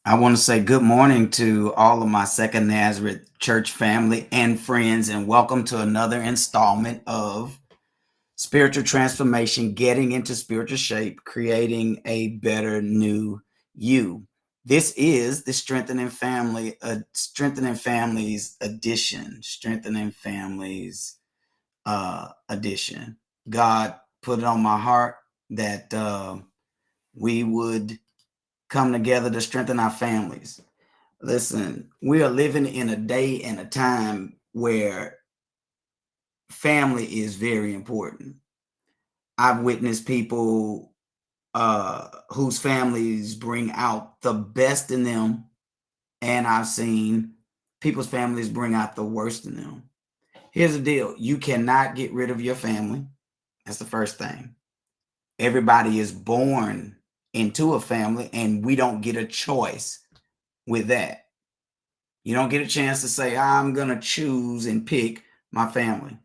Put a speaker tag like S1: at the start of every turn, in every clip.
S1: I want to say good morning to all of my Second Nazareth church family and friends, and welcome to another installment of Spiritual Transformation, Getting into Spiritual Shape, Creating a Better New You. This is the Strengthening Families edition, Strengthening Families edition. God put it on my heart that we would come together to strengthen our families. Listen, we are living in a day and a time where family is very important. I've witnessed people whose families bring out the best in them, and I've seen people's families bring out the worst in them. Here's the deal: you cannot get rid of your family. That's the first thing. Everybody is born into a family, and we don't get a choice with that. You don't get a chance to say, I'm going to choose and pick my family.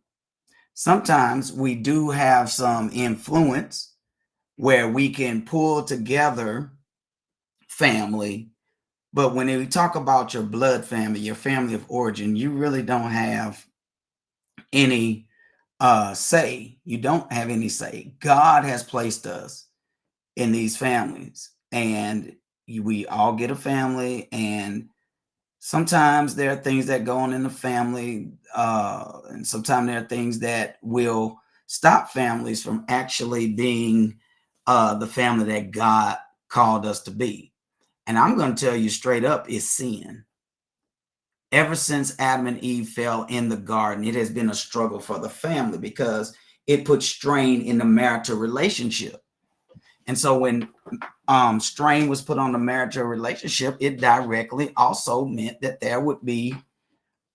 S1: Sometimes we do have some influence where we can pull together family. But when we talk about your blood family, your family of origin, you really don't have any say. You don't have any say. God has placed us in these families, and we all get a family, and sometimes there are things that go on in the family, and sometimes there are things that will stop families from actually being the family that God called us to be. And I'm going to tell you straight up, it's sin. Ever since Adam and Eve fell in the garden, it has been a struggle for the family because it puts strain in the marital relationship. And so when strain was put on the marital relationship, it directly also meant that there would be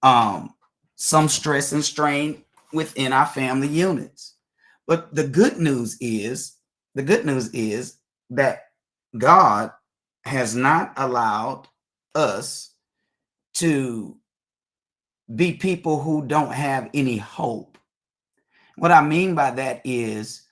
S1: um, some stress and strain within our family units. But the good news is that God has not allowed us to be people who don't have any hope. What I mean by that is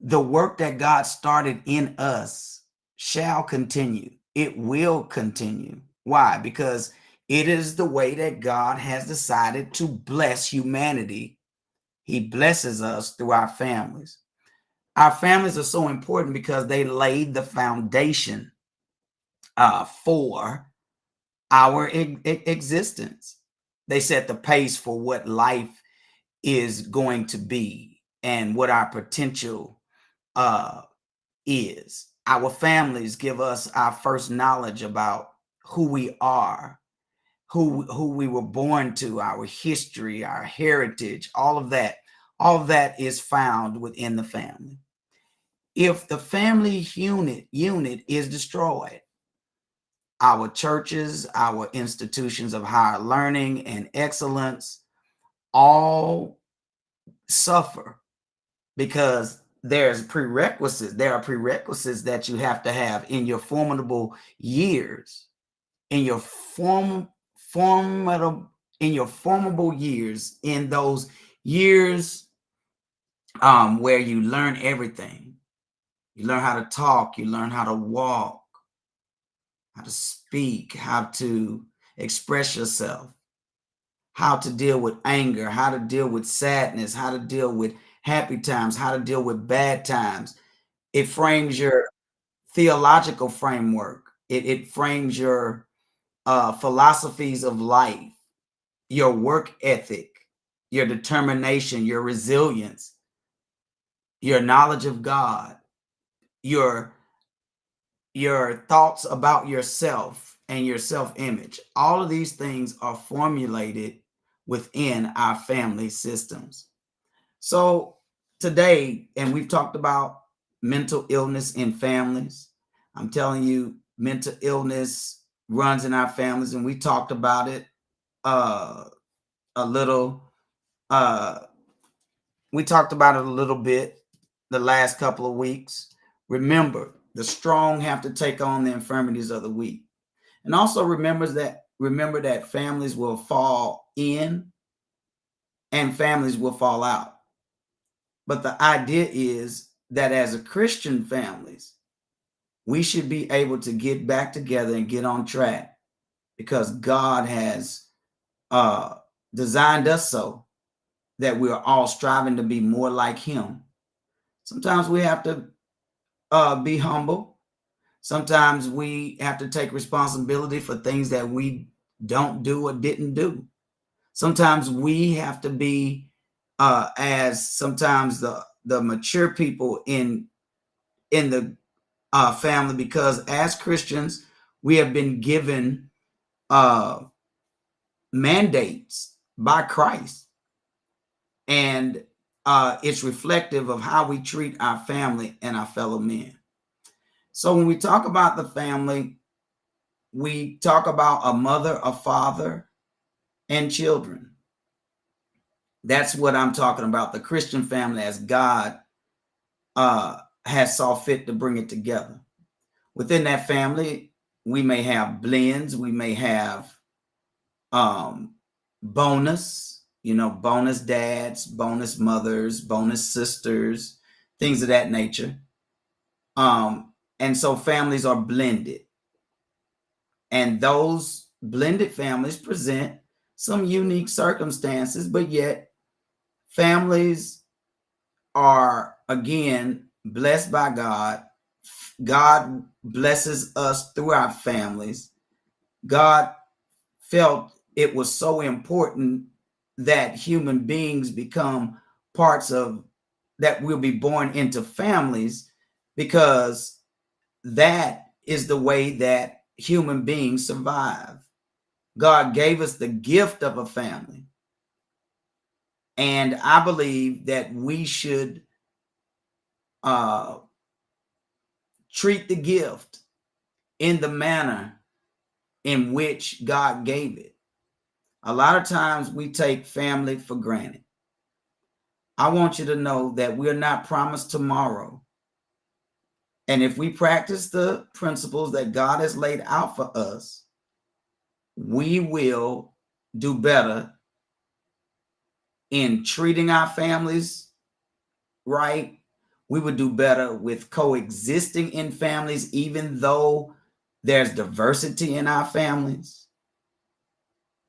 S1: the work that God started in us shall continue. It will continue. Why? Because it is the way that God has decided to bless humanity. He blesses us through our families. Our families are so important because they laid the foundation for our existence. They set the pace for what life is going to be and what our potential uh, is. Our families give us our first knowledge about who we are, who we were born to, our history, our heritage, all of that. All of that is found within the family. If the family unit is destroyed, our churches, our institutions of higher learning and excellence all suffer because there are prerequisites that you have to have in your formidable years, in your formidable in your formidable years, in those years where you learn everything. You learn how to talk, you learn how to walk, how to speak, how to express yourself, how to deal with anger, how to deal with sadness, how to deal with happy times, how to deal with bad times. It frames your theological framework. It frames your philosophies of life, your work ethic, your determination, your resilience, your knowledge of God, your your thoughts about yourself and your self-image. All of these things are formulated within our family systems. So today, and we've talked about mental illness in families. I'm telling you, mental illness runs in our families, and we talked about it uh, a little. Uh, we talked about it a little bit the last couple of weeks. Remember, the strong have to take on the infirmities of the weak, and also remember that families will fall in and families will fall out. But the idea is that as a Christian families, we should be able to get back together and get on track because God has designed us so that we are all striving to be more like him. Sometimes we have to be humble. Sometimes we have to take responsibility for things that we don't do or didn't do. Sometimes we have to be as sometimes the mature people in the family, because as Christians we have been given mandates by Christ, and it's reflective of how we treat our family and our fellow men. So when we talk about the family, we talk about a mother, a father, and children. That's what I'm talking about, the Christian family as God has saw fit to bring it together. Within that family, we may have blends, we may have bonus, bonus dads, bonus mothers, bonus sisters, things of that nature. And so families are blended. And those blended families present some unique circumstances, but yet families are, again, blessed by God. God blesses us through our families. God felt it was so important that human beings become parts of that will be born into families, because that is the way that human beings survive. God gave us the gift of a family. And I believe that we should treat the gift in the manner in which God gave it. A lot of times we take family for granted. I want you to know that we're not promised tomorrow. And if we practice the principles that God has laid out for us, we will do better in treating our families right. We would do better with coexisting in families, even though there's diversity in our families.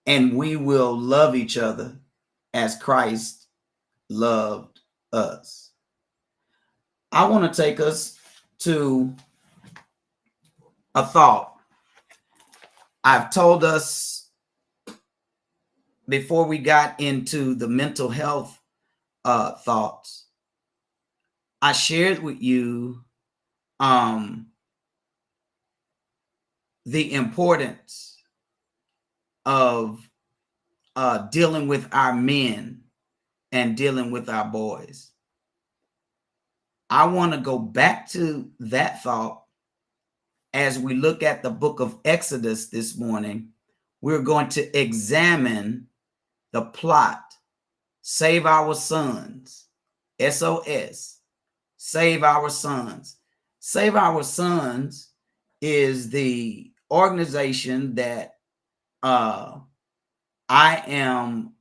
S1: And we will love each other as Christ loved us. I want to take us to a thought. I've told us before we got into the mental health thoughts, I shared with you the importance of dealing with our men and dealing with our boys. I want to go back to that thought as we look at the book of Exodus this morning. We're going to examine the plot, Save Our Sons, SOS, Save Our Sons. Save Our Sons is the organization that I am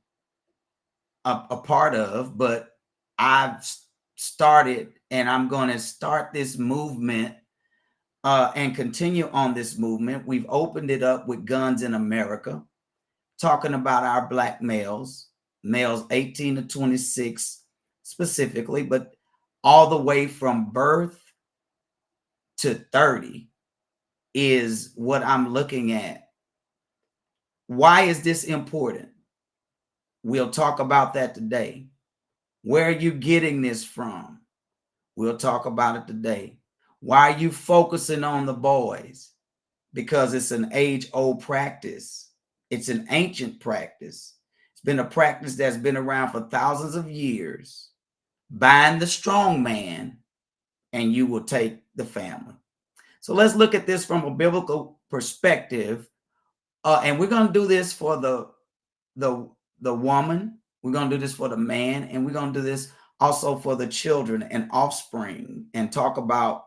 S1: a part of, but I've started, and I'm going to start this movement and continue on this movement. We've opened it up with Guns in America, talking about our Black males 18 to 26 specifically, but all the way from birth to 30 is what I'm looking at. Why is this important? We'll talk about that today. Where are you getting this from? We'll talk about it today. Why are you focusing on the boys? Because it's an age-old practice. It's an ancient practice. It's been a practice that's been around for thousands of years. Bind the strong man, and you will take the family. So let's look at this from a biblical perspective. And we're going to do this for the woman. We're going to do this for the man, and we're going to do this also for the children and offspring, and talk about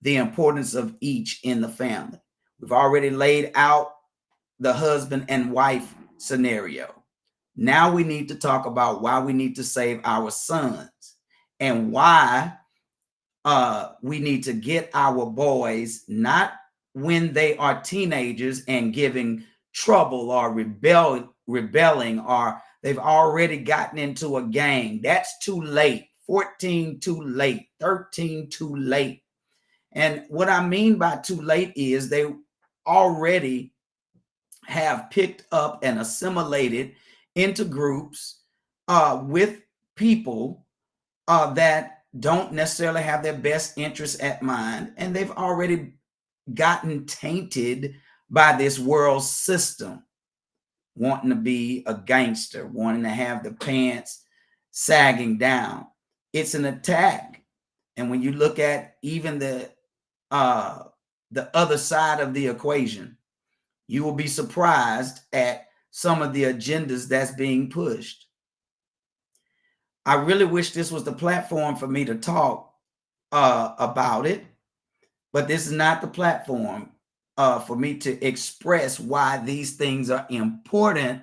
S1: the importance of each in the family. We've already laid out the husband and wife scenario. Now we need to talk about why we need to save our sons, and why we need to get our boys not when they are teenagers and giving trouble or rebelling, or they've already gotten into a gang. That's too late. 14 too late, 13 too late. And what I mean by too late is they already have picked up and assimilated into groups with people that don't necessarily have their best interests at mind, and they've already gotten tainted by this world system, wanting to be a gangster, wanting to have the pants sagging down. It's an attack. And when you look at even the other side of the equation, you will be surprised at some of the agendas that's being pushed. I really wish this was the platform for me to talk about it, but this is not the platform for me to express why these things are important.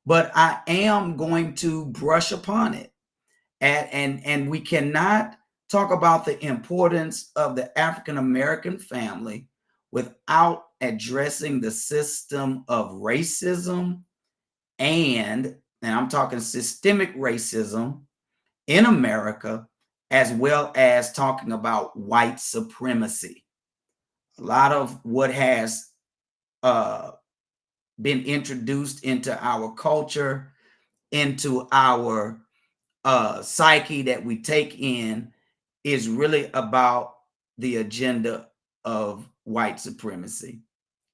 S1: But I am going to brush upon it, and we cannot talk about the importance of the African American family without addressing the system of racism and I'm talking systemic racism in America, as well as talking about white supremacy. A lot of what has been introduced into our culture, into our psyche that we take in, is really about the agenda of white supremacy.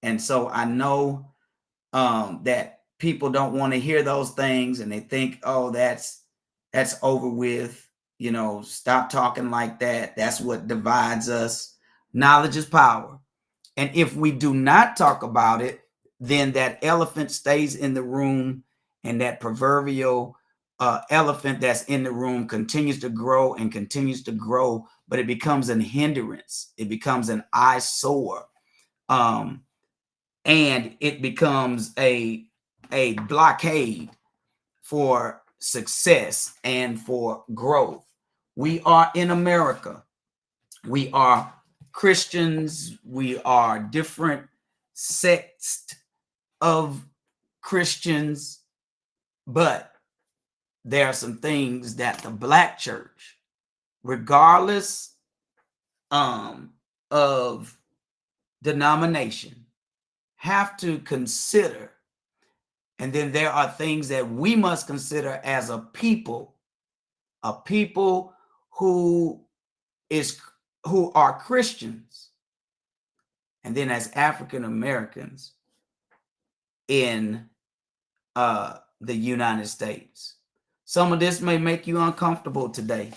S1: And so I know that people don't want to hear those things, and they think, oh, that's over with. Stop talking like that. That's what divides us. Knowledge is power. And if we do not talk about it, then that elephant stays in the room, and that proverbial elephant that's in the room continues to grow and continues to grow, but it becomes an hindrance. It becomes an eyesore. And it becomes a blockade for success and for growth. We are in America. We are Christians. We are different sects of Christians, but there are some things that the Black church, regardless of denomination, have to consider. And then there are things that we must consider as a people who are Christians, and then as African Americans in the United States. Some of this may make you uncomfortable today.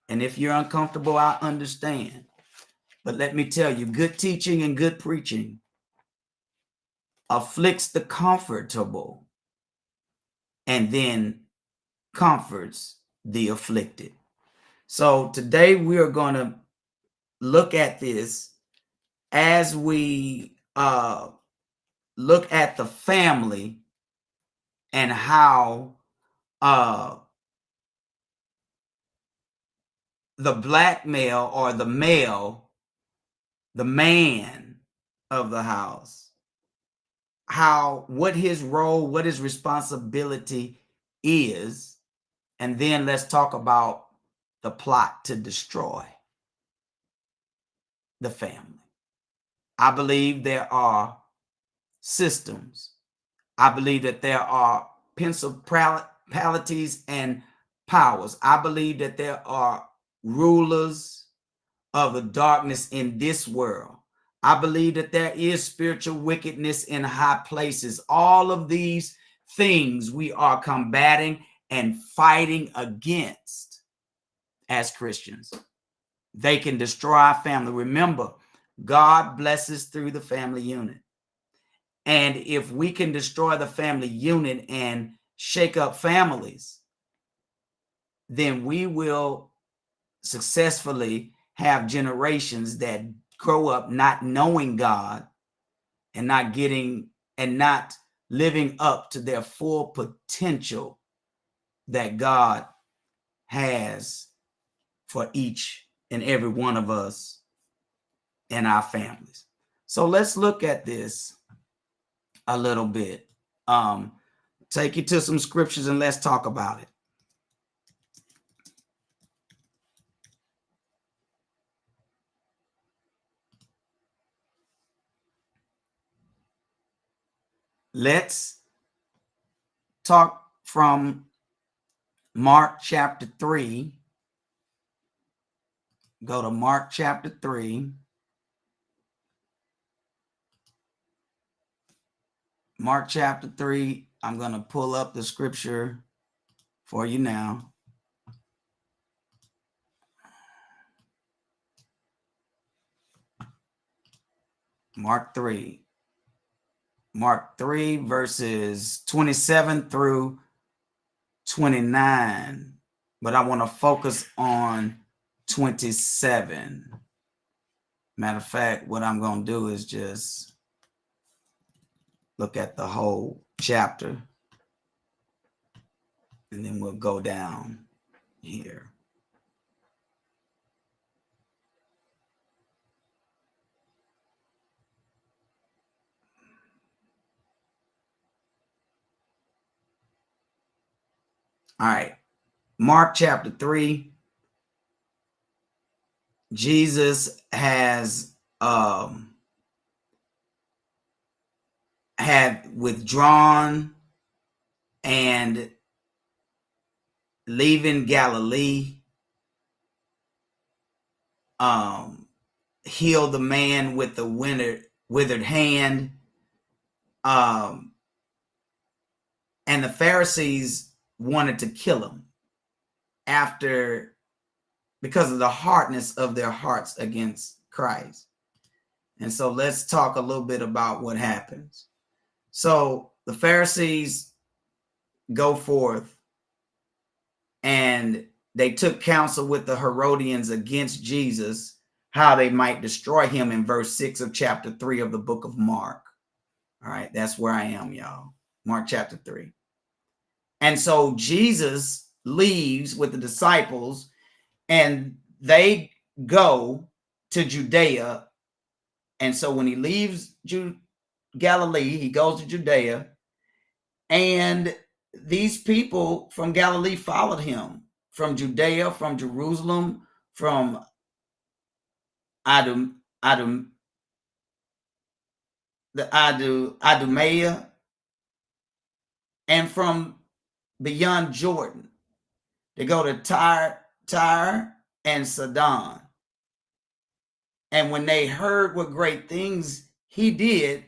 S1: And if you're uncomfortable, I understand. But let me tell you, good teaching and good preaching afflicts the comfortable and then comforts the afflicted. So today we are going to look at this as we look at the family and how the Black male, or the male, the man of the house, what his role, what his responsibility is. And then let's talk about the plot to destroy the family. I believe there are systems. I believe that there are principalities and powers. I believe that there are rulers of the darkness in this world. I believe that there is spiritual wickedness in high places. All of these things we are combating and fighting against as Christians. They can destroy our family. Remember, God blesses through the family unit. And if we can destroy the family unit and shake up families, then we will successfully have generations that grow up not knowing God and not living up to their full potential that God has for each in every one of us and our families. So let's look at this a little bit. Take you to some scriptures and let's talk about it. Let's talk from Mark chapter 3. Go to Mark chapter 3. Mark chapter 3. I'm going to pull up the scripture for you now. Mark 3. Mark 3 verses 27 through 29. But I want to focus on 27. Matter of fact, what I'm going to do is just look at the whole chapter. And then we'll go down here. All right. Mark chapter 3. Jesus has had withdrawn and leaving Galilee, healed the man with the withered hand. And the Pharisees wanted to kill him because of the hardness of their hearts against Christ. And so let's talk a little bit about what happens. So the Pharisees go forth and they took counsel with the Herodians against Jesus, how they might destroy him, in verse 6 of chapter 3 of the book of Mark. All right, that's where I am, y'all. Mark chapter 3. And so Jesus leaves with the disciples and they go to Judea. And so when he leaves Galilee, he goes to Judea, and these people from Galilee followed him, from Judea, from Jerusalem, from Idumea, and from beyond Jordan. They go to Tyre and Sidon. And when they heard what great things he did,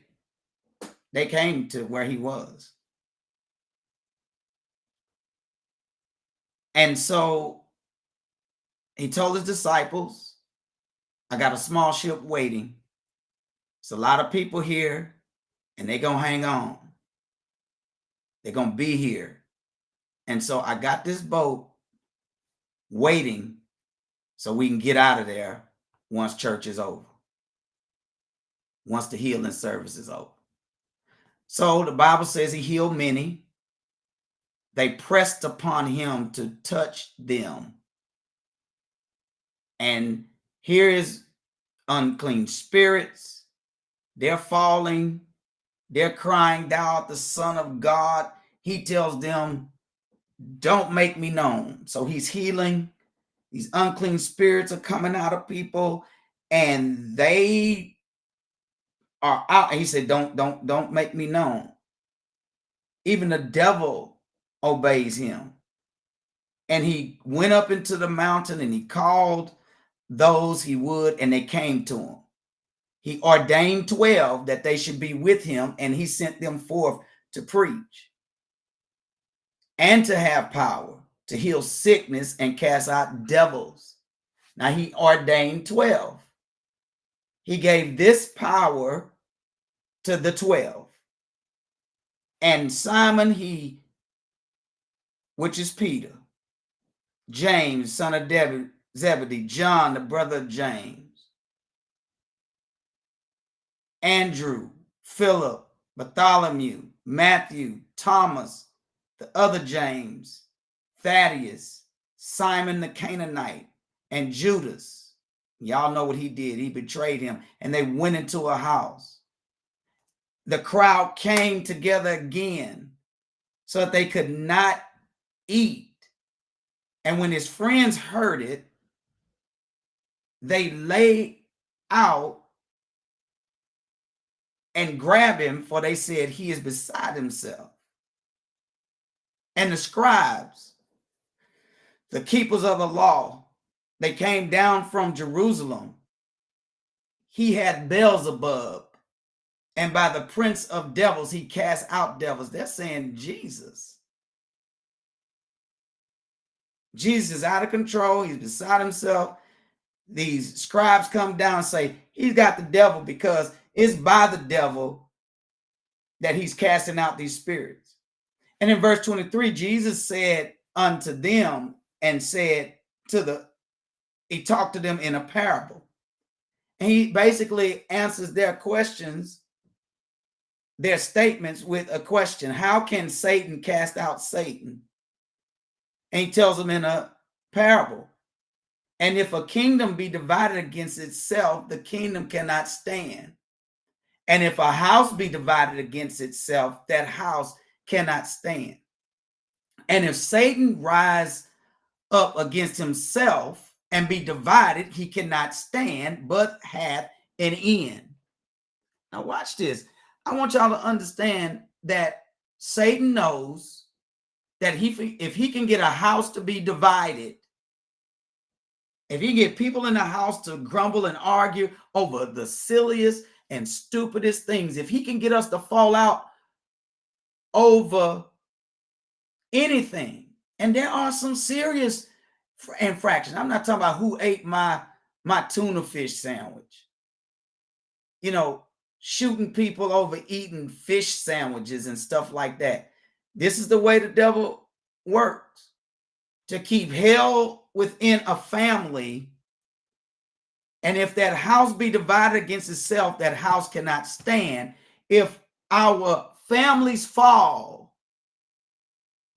S1: they came to where he was. And so he told his disciples, I got a small ship waiting. It's a lot of people here, and they're going to hang on. They're going to be here. And so I got this boat waiting so we can get out of there once church is over, once the healing service is over. So the Bible says he healed many. They pressed upon him to touch them. And here is unclean spirits. They're falling. They're crying, thou art the Son of God. He tells them, don't make me known. So he's healing. These unclean spirits are coming out of people, and they are out. And he said, don't make me known. Even the devil obeys him. And he went up into the mountain and he called those he would, and they came to him. He ordained 12 that they should be with him, and he sent them forth to preach and to have power to heal sickness and cast out devils. Now he ordained 12. He gave this power to the 12. And Simon, which is Peter, James, son of Zebedee, John, the brother of James, Andrew, Philip, Bartholomew, Matthew, Thomas, the other James, Thaddeus, Simon the Canaanite, and Judas, Y'all know what he did. He betrayed him, and they went into a house. The crowd came together again so that they could not eat. And when his friends heard it, they laid out and grabbed him, for they said, he is beside himself. And the scribes, the keepers of the law, they came down from Jerusalem. He had Beelzebub, and by the prince of devils, he cast out devils. They're saying Jesus. Jesus is out of control. He's beside himself. These scribes come down and say, he's got the devil, because it's by the devil that he's casting out these spirits. And in verse 23, Jesus said unto them, and said he talked to them in a parable. And he basically answers their questions, their statements, with a question. How can Satan cast out Satan? And he tells them in a parable. And if a kingdom be divided against itself, the kingdom cannot stand. And if a house be divided against itself, that house cannot stand. And if Satan rise up against himself and be divided, he cannot stand, but hath an end. Now watch this. I want y'all to understand that Satan knows that if he can get a house to be divided, if he can get people in the house to grumble and argue over the silliest and stupidest things, if he can get us to fall out over anything, and there are some serious infractions. I'm not talking about who ate my tuna fish sandwich. You know, shooting people over eating fish sandwiches and stuff like that. This is the way the devil works, to keep hell within a family. And if that house be divided against itself, that house cannot stand. If our families fall,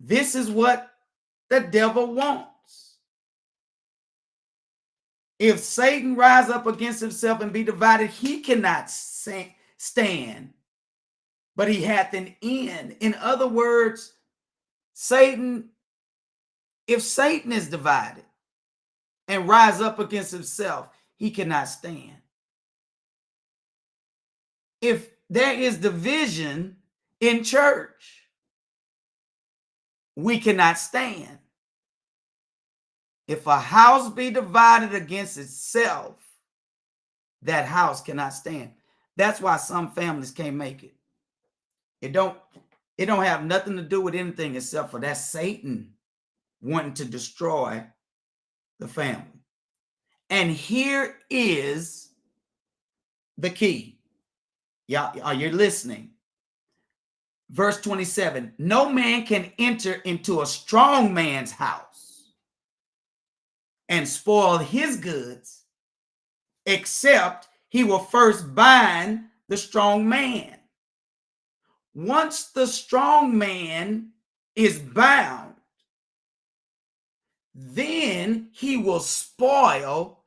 S1: this is what the devil wants. If Satan rise up against himself and be divided, he cannot stand, but he hath an end. In other words, if Satan is divided and rise up against himself, he cannot stand. If there is division in church, we cannot stand. If a house be divided against itself, that house cannot stand. That's why some families can't make it. It don't have nothing to do with anything except for that Satan wanting to destroy the family. And here is the key. Y'all, are you listening? Verse 27, no man can enter into a strong man's house and spoil his goods, except he will first bind the strong man. Once the strong man is bound, then he will spoil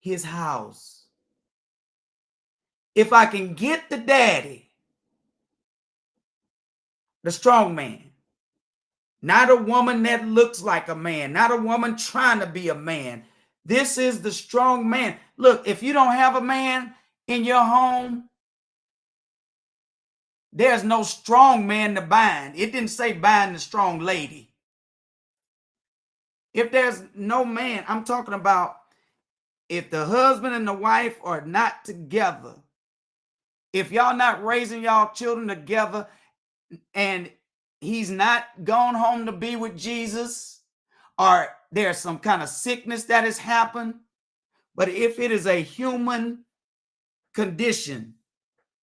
S1: his house. If I can get the daddy, the strong man, not a woman that looks like a man, not a woman trying to be a man. This is the strong man. Look, if you don't have a man in your home, there's no strong man to bind. It didn't say bind the strong lady. If there's no man, I'm talking about if the husband and the wife are not together, if y'all not raising y'all children together, and he's not gone home to be with Jesus, or there's some kind of sickness that has happened, but if it is a human condition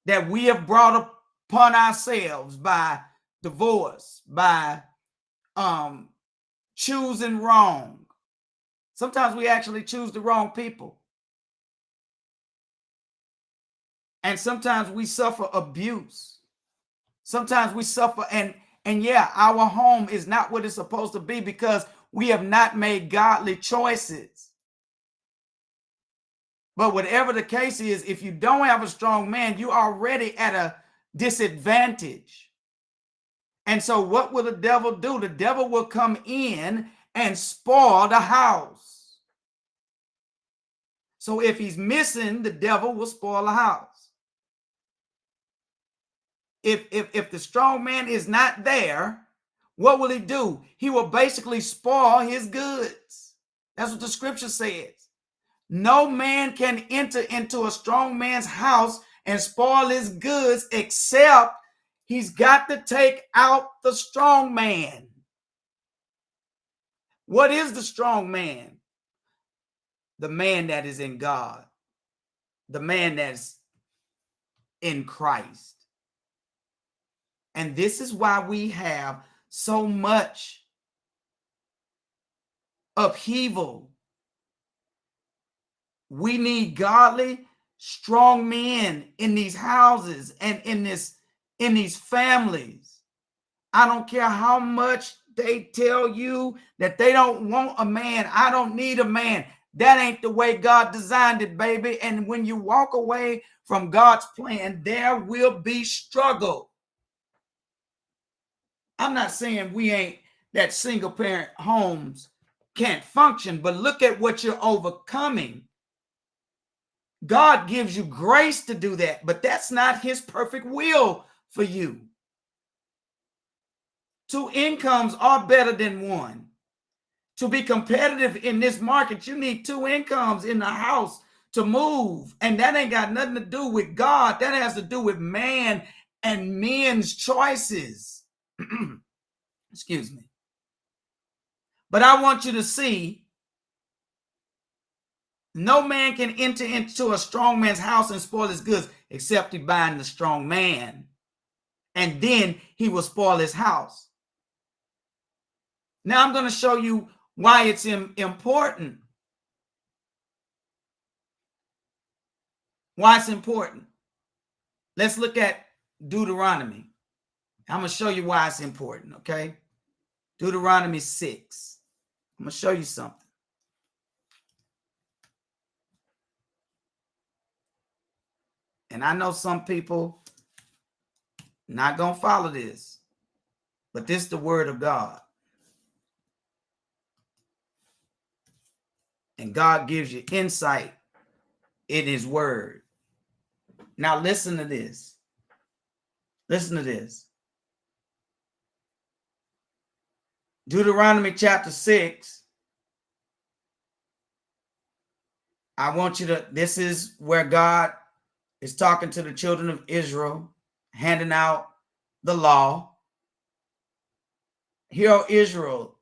S1: that we have brought upon ourselves by divorce, by choosing wrong. Sometimes we actually choose the wrong people. And sometimes we suffer abuse. Sometimes we suffer, and yeah, our home is not what it's supposed to be because we have not made godly choices. But whatever the case is, if you don't have a strong man, you're already at a disadvantage. And so what will the devil do? The devil will come in and spoil the house. So if he's missing, the devil will spoil the house. If the strong man is not there, what will he do? He will basically spoil his goods. That's what the scripture says. No man can enter into a strong man's house and spoil his goods except he's got to take out the strong man. What is the strong man? The man that is in God, the man that's in Christ. And this is why we have so much upheaval. We need godly, strong men in these houses and in these families. I don't care how much they tell you that they don't want a man. I don't need a man. That ain't the way God designed it, baby. And when you walk away from God's plan, there will be struggle. I'm not saying that single parent homes can't function, but look at what you're overcoming. God gives you grace to do that, but that's not his perfect will for you. 2 incomes are better than one. To be competitive in this market, you need 2 incomes in the house to move. And that ain't got nothing to do with God. That has to do with man and men's choices. Excuse me. But I want you to see, no man can enter into a strong man's house and spoil his goods except he bind the strong man. And then he will spoil his house. Now I'm going to show you why it's important. Why it's important. Let's look at Deuteronomy. I'm going to show you why it's important, okay? Deuteronomy 6. I'm going to show you something. And I know some people not going to follow this, but this is the word of God. And God gives you insight in his word. Now listen to this. Listen to this. Deuteronomy chapter 6. I want you to, this is where God is talking to the children of Israel, handing out the law. Hear, O Israel,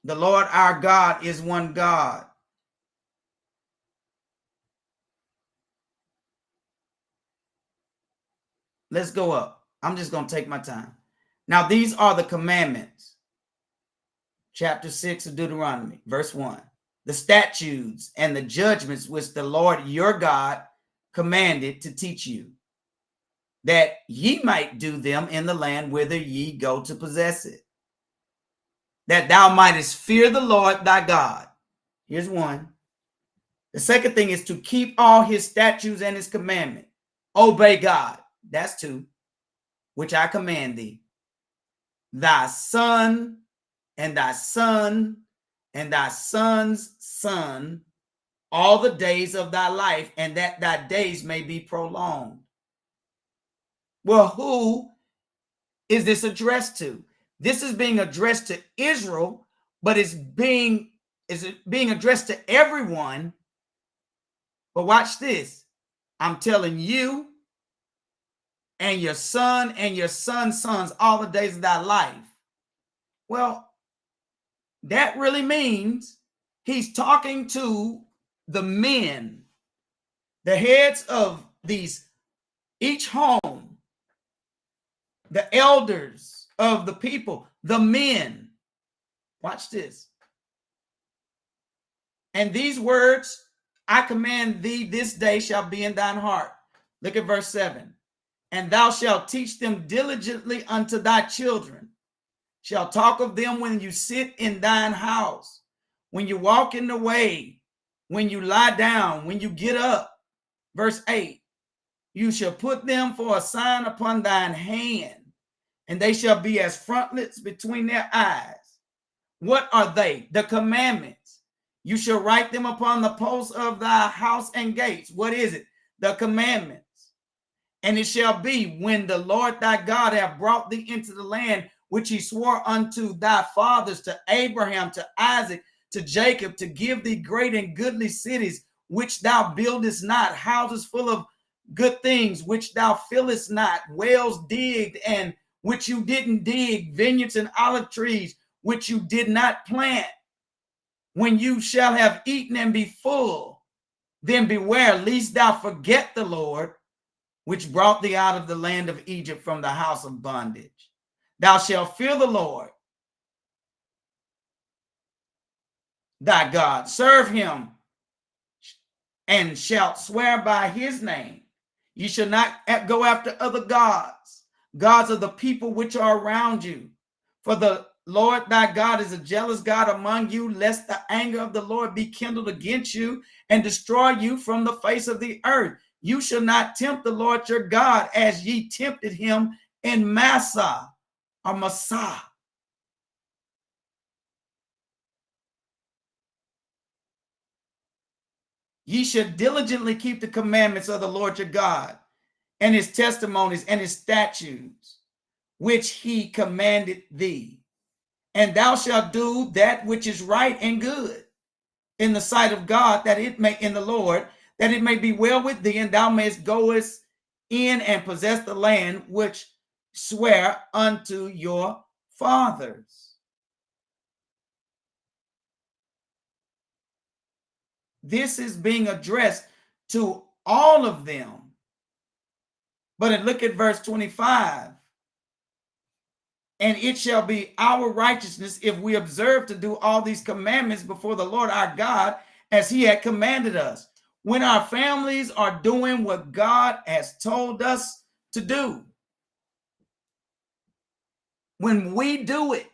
S1: the Lord our God is one God. Let's go up. I'm just going to take my time. Now, these are the commandments. Chapter 6 of Deuteronomy, verse 1. The statutes and the judgments which the Lord your God commanded to teach you, that ye might do them in the land whither ye go to possess it, that thou mightest fear the Lord thy God. Here's one. The second thing is to keep all his statutes and his commandments. Obey God. That's 2, which I command thee. Thy son and thy son and thy son's son all the days of thy life, and that thy days may be prolonged. Well, who is this addressed to? This is being addressed to Israel, but is it being addressed to everyone? But watch this. I'm telling you and your son and your son's sons all the days of thy life. Well, that really means he's talking to the men, the heads of each home, the elders of the people, the men. Watch this. And these words I command thee this day shall be in thine heart. Look at verse 7. And thou shalt teach them diligently unto thy children, shall talk of them when you sit in thine house, when you walk in the way, when you lie down, when you get up. Verse 8, you shall put them for a sign upon thine hand, and they shall be as frontlets between their eyes. What are they? The commandments. You shall write them upon the posts of thy house and gates. What is it? The commandments. And it shall be, when the Lord thy God hath brought thee into the land which he swore unto thy fathers, to Abraham, to Isaac, to Jacob, to give thee great and goodly cities, which thou buildest not, houses full of good things, which thou fillest not, wells digged and which you didn't dig, vineyards and olive trees, which you did not plant. When you shall have eaten and be full, then beware lest thou forget the Lord, which brought thee out of the land of Egypt from the house of bondage. Thou shalt fear the Lord thy God, serve him, and shalt swear by his name. You shall not go after other gods, gods of the people which are around you. For the Lord thy God is a jealous God among you, lest the anger of the Lord be kindled against you and destroy you from the face of the earth. You shall not tempt the Lord your God as ye tempted him in Massah or Massah. Ye should diligently keep the commandments of the Lord your God, and his testimonies and his statutes, which he commanded thee. And thou shalt do that which is right and good in the sight of God, that it may, in the Lord, that it may be well with thee, and thou mayest goest in and possess the land which swear unto your fathers. This is being addressed to all of them. But look at verse 25. And it shall be our righteousness if we observe to do all these commandments before the Lord our God, as he had commanded us. When our families are doing what God has told us to do, when we do it,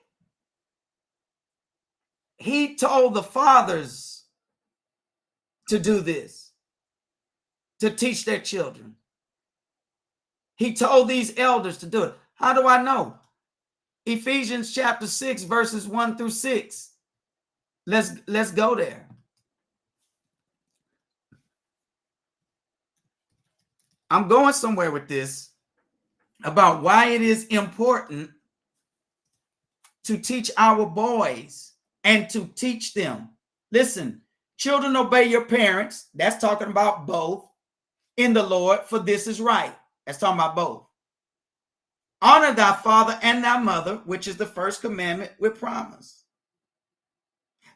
S1: he told the fathers to do this, to teach their children. He told these elders to do it. How do I know? Ephesians chapter 6, verses 1 through 6. Let's go there. I'm going somewhere with this about why it is important to teach our boys and to teach them. Listen, children, obey your parents. That's talking about both. In the Lord, for this is right. That's talking about both. Honor thy father and thy mother, which is the first commandment with promise,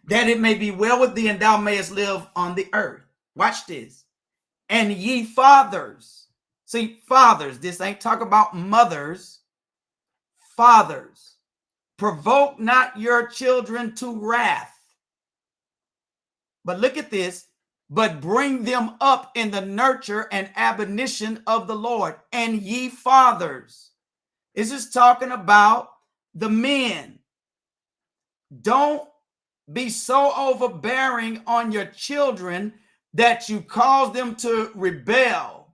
S1: that it may be well with thee and thou mayest live on the earth. Watch this. And ye fathers. See, fathers, this ain't talk about mothers. Fathers, provoke not your children to wrath. But look at this. But bring them up in the nurture and admonition of the Lord. And ye fathers. This is talking about the men. Don't be so overbearing on your children that you cause them to rebel,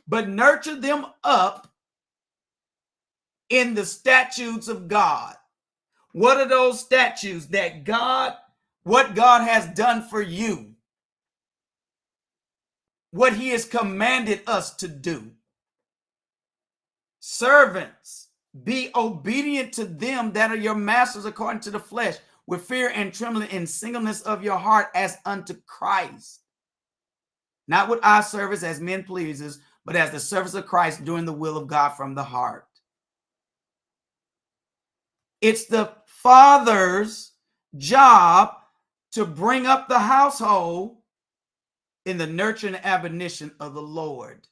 S1: but nurture them up in the statutes of God. What are those statutes? What God has done for you, what he has commanded us to do. Servants, be obedient to them that are your masters according to the flesh, with fear and trembling in singleness of your heart, as unto Christ. Not with eye service as men pleasers, but as the service of Christ, doing the will of God from the heart. It's the father's job to bring up the household in the nurture and admonition of the Lord.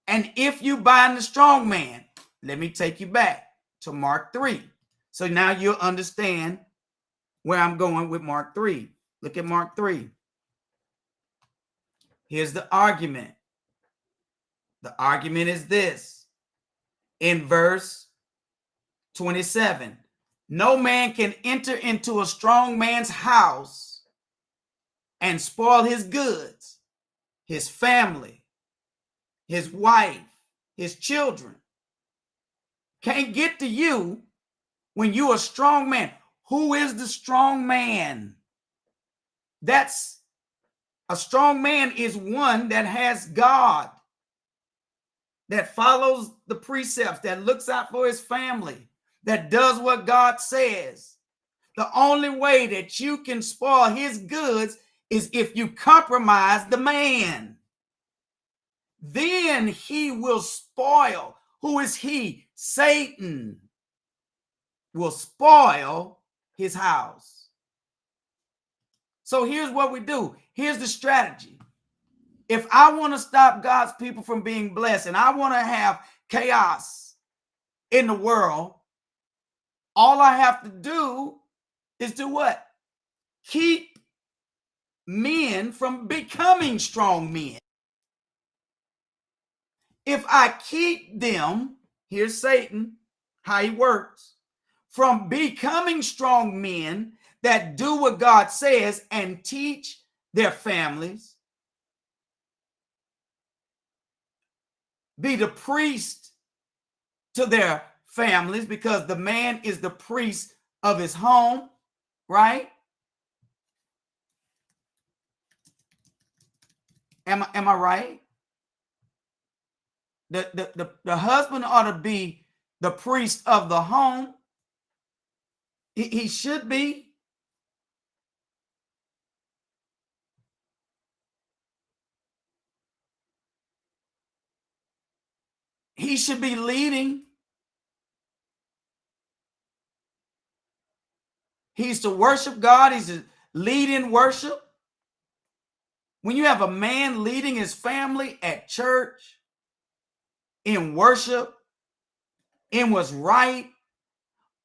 S1: And if you bind the strong man, let me take you back to Mark 3. So now you'll understand where I'm going with Mark 3. Look at Mark 3. Here's the argument. The argument is this. In verse 27, No man can enter into a strong man's house and spoil his goods, his family, his wife, his children. Can't get to you when you're a strong man. Who is the strong man? That's a strong man is one that has God, that follows the precepts, that looks out for his family, that does what God says. The only way that you can spoil his goods is if you compromise the man. Then he will spoil. Who is he? Satan will spoil his house. So here's what we do. Here's the strategy. If I want to stop God's people from being blessed and I want to have chaos in the world, all I have to do is do what? Keep men from becoming strong men. If I keep them, here's Satan, how he works, from becoming strong men that do what God says and teach their families, be the priest to their families, because the man is the priest of his home, right? Am I right? The husband ought to be the priest of the home. He should be. He should be leading. He's to worship God. He's to lead in worship. When you have a man leading his family at church, in worship, in what's right,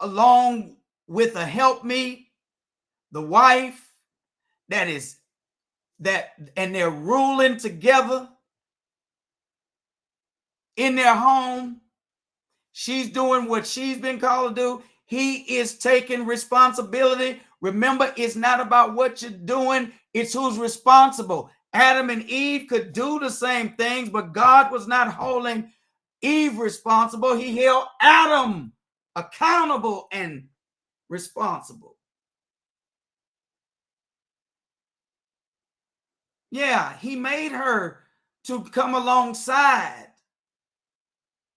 S1: along with a helpmeet, the wife, and they're ruling together in their home. She's doing what she's been called to do. He is taking responsibility. Remember, it's not about what you're doing, it's who's responsible. Adam and Eve could do the same things, but God was not holding Eve responsible. He held Adam accountable and responsible. Yeah, he made her to come alongside.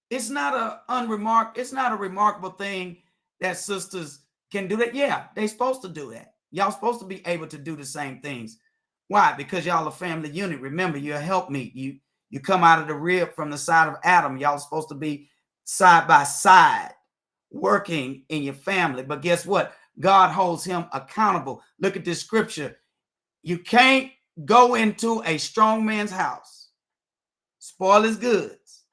S1: It's not a remarkable thing that sisters can do that. Yeah, they're supposed to do that. Y'all supposed to be able to do the same things. Why? Because y'all a family unit. Remember, you're a helpmeet. You come out of the rib from the side of Adam. Y'all supposed to be side by side working in your family. But guess what? God holds him accountable. Look at this scripture. You can't go into a strong man's house, spoil his goods.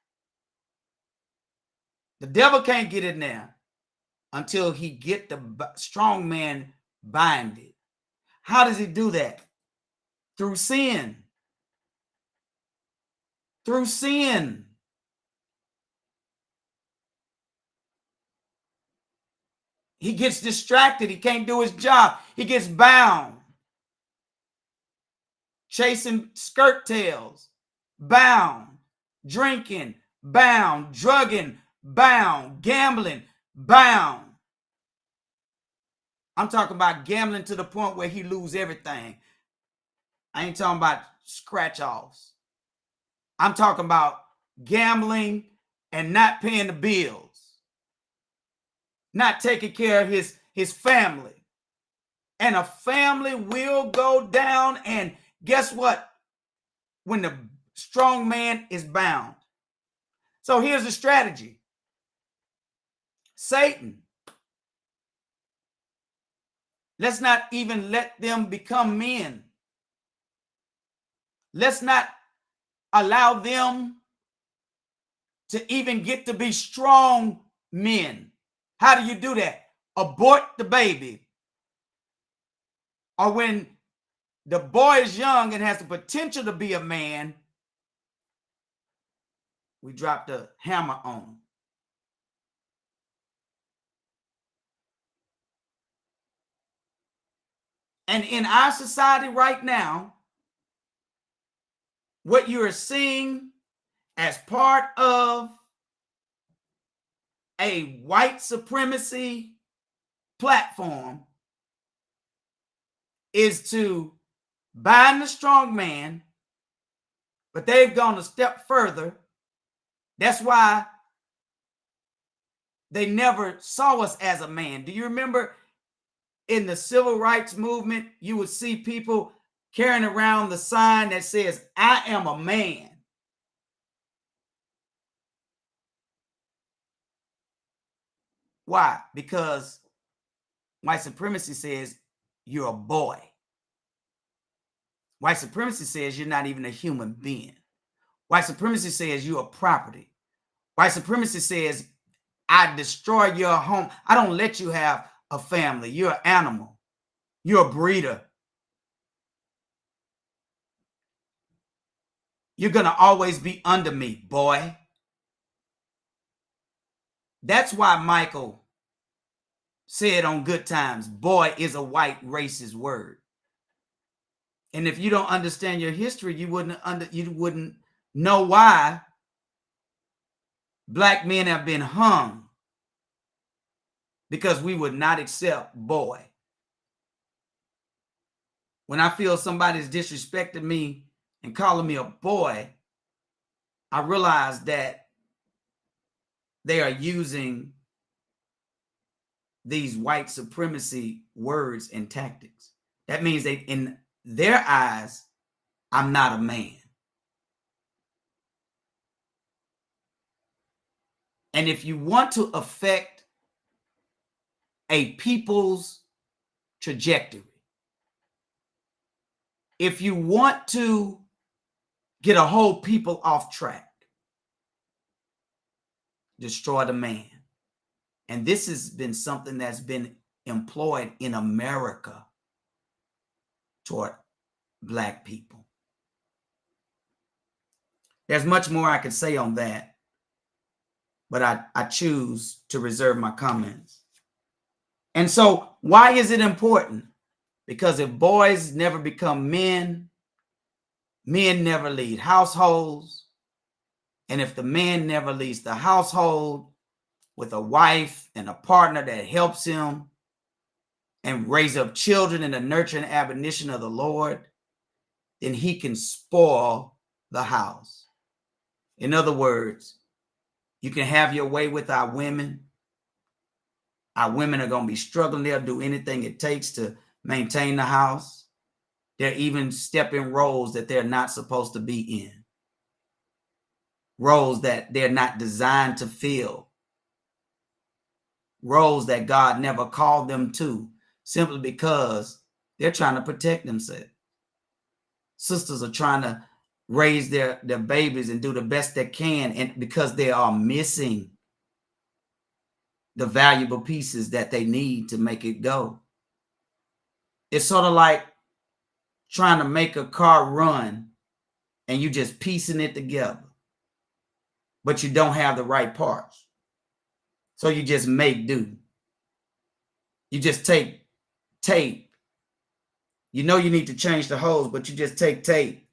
S1: The devil can't get in there until he get the strong man binded. How does he do that? Through sin. Through sin. He gets distracted. He can't do his job. He gets bound. Chasing skirt tails. Bound. Drinking. Bound. Drugging. Bound. Gambling. Bound. I'm talking about gambling to the point where he lose everything. I ain't talking about scratch-offs. I'm talking about gambling and not paying the bills, not taking care of his family. And a family will go down. And guess what? When the strong man is bound. So here's the strategy. Satan, let's not even let them become men. Let's not allow them to even get to be strong men. How do you do that? Abort the baby. Or when the boy is young and has the potential to be a man, we drop the hammer on him. And in our society right now, what you are seeing as part of a white supremacy platform is to bind the strong man, but they've gone a step further. That's why they never saw us as a man. Do you remember in the civil rights movement, you would see people carrying around the sign that says, I am a man. Why? Because white supremacy says you're a boy. White supremacy says you're not even a human being. White supremacy says you're a property. White supremacy says I destroy your home. I don't let you have a family. You're an animal. You're a breeder. You're going to always be under me, boy. That's why Michael said on Good Times, boy is a white racist word. And if you don't understand your history, you wouldn't know why black men have been hung, because we would not accept boy. When I feel somebody's disrespecting me and calling me a boy, I realize that they are using these white supremacy words and tactics. That means they, in their eyes, I'm not a man. And if you want to affect a people's trajectory, if you want to get a whole people off track, destroy the man. And this has been something that's been employed in America toward black people. There's much more I could say on that, but I choose to reserve my comments. And so why is it important? Because if boys never become men, men never lead households. And if the man never leads the household with a wife and a partner that helps him and raise up children in the nurture and admonition of the Lord, then he can spoil the house. In other words, you can have your way with our women. Our women are going to be struggling. They'll do anything it takes to maintain the house. They're even stepping roles that they're not supposed to be in. Roles that they're not designed to fill. Roles that God never called them to, simply because they're trying to protect themselves. Sisters are trying to raise their babies and do the best they can, and because they are missing the valuable pieces that they need to make it go. It's sort of like trying to make a car run and you just piecing it together, but you don't have the right parts. So you just make do. You just take tape. You know you need to change the hose, but you just take tape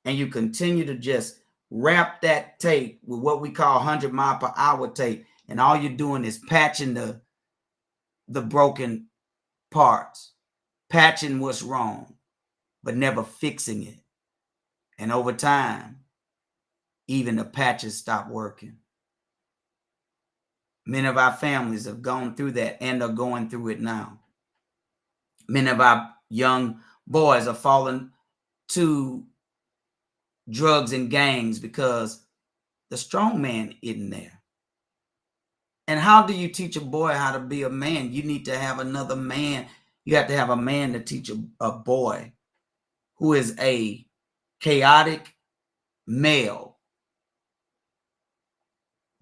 S1: and you continue to just wrap that tape with what we call 100-mile-per-hour tape. And all you're doing is patching the broken parts, patching what's wrong, but never fixing it. And over time, even the patches stop working. Many of our families have gone through that and are going through it now. Many of our young boys are falling to drugs and gangs because the strong man isn't there. And how do you teach a boy how to be a man? You need to have another man. You have to have a man to teach a boy who is a chaotic male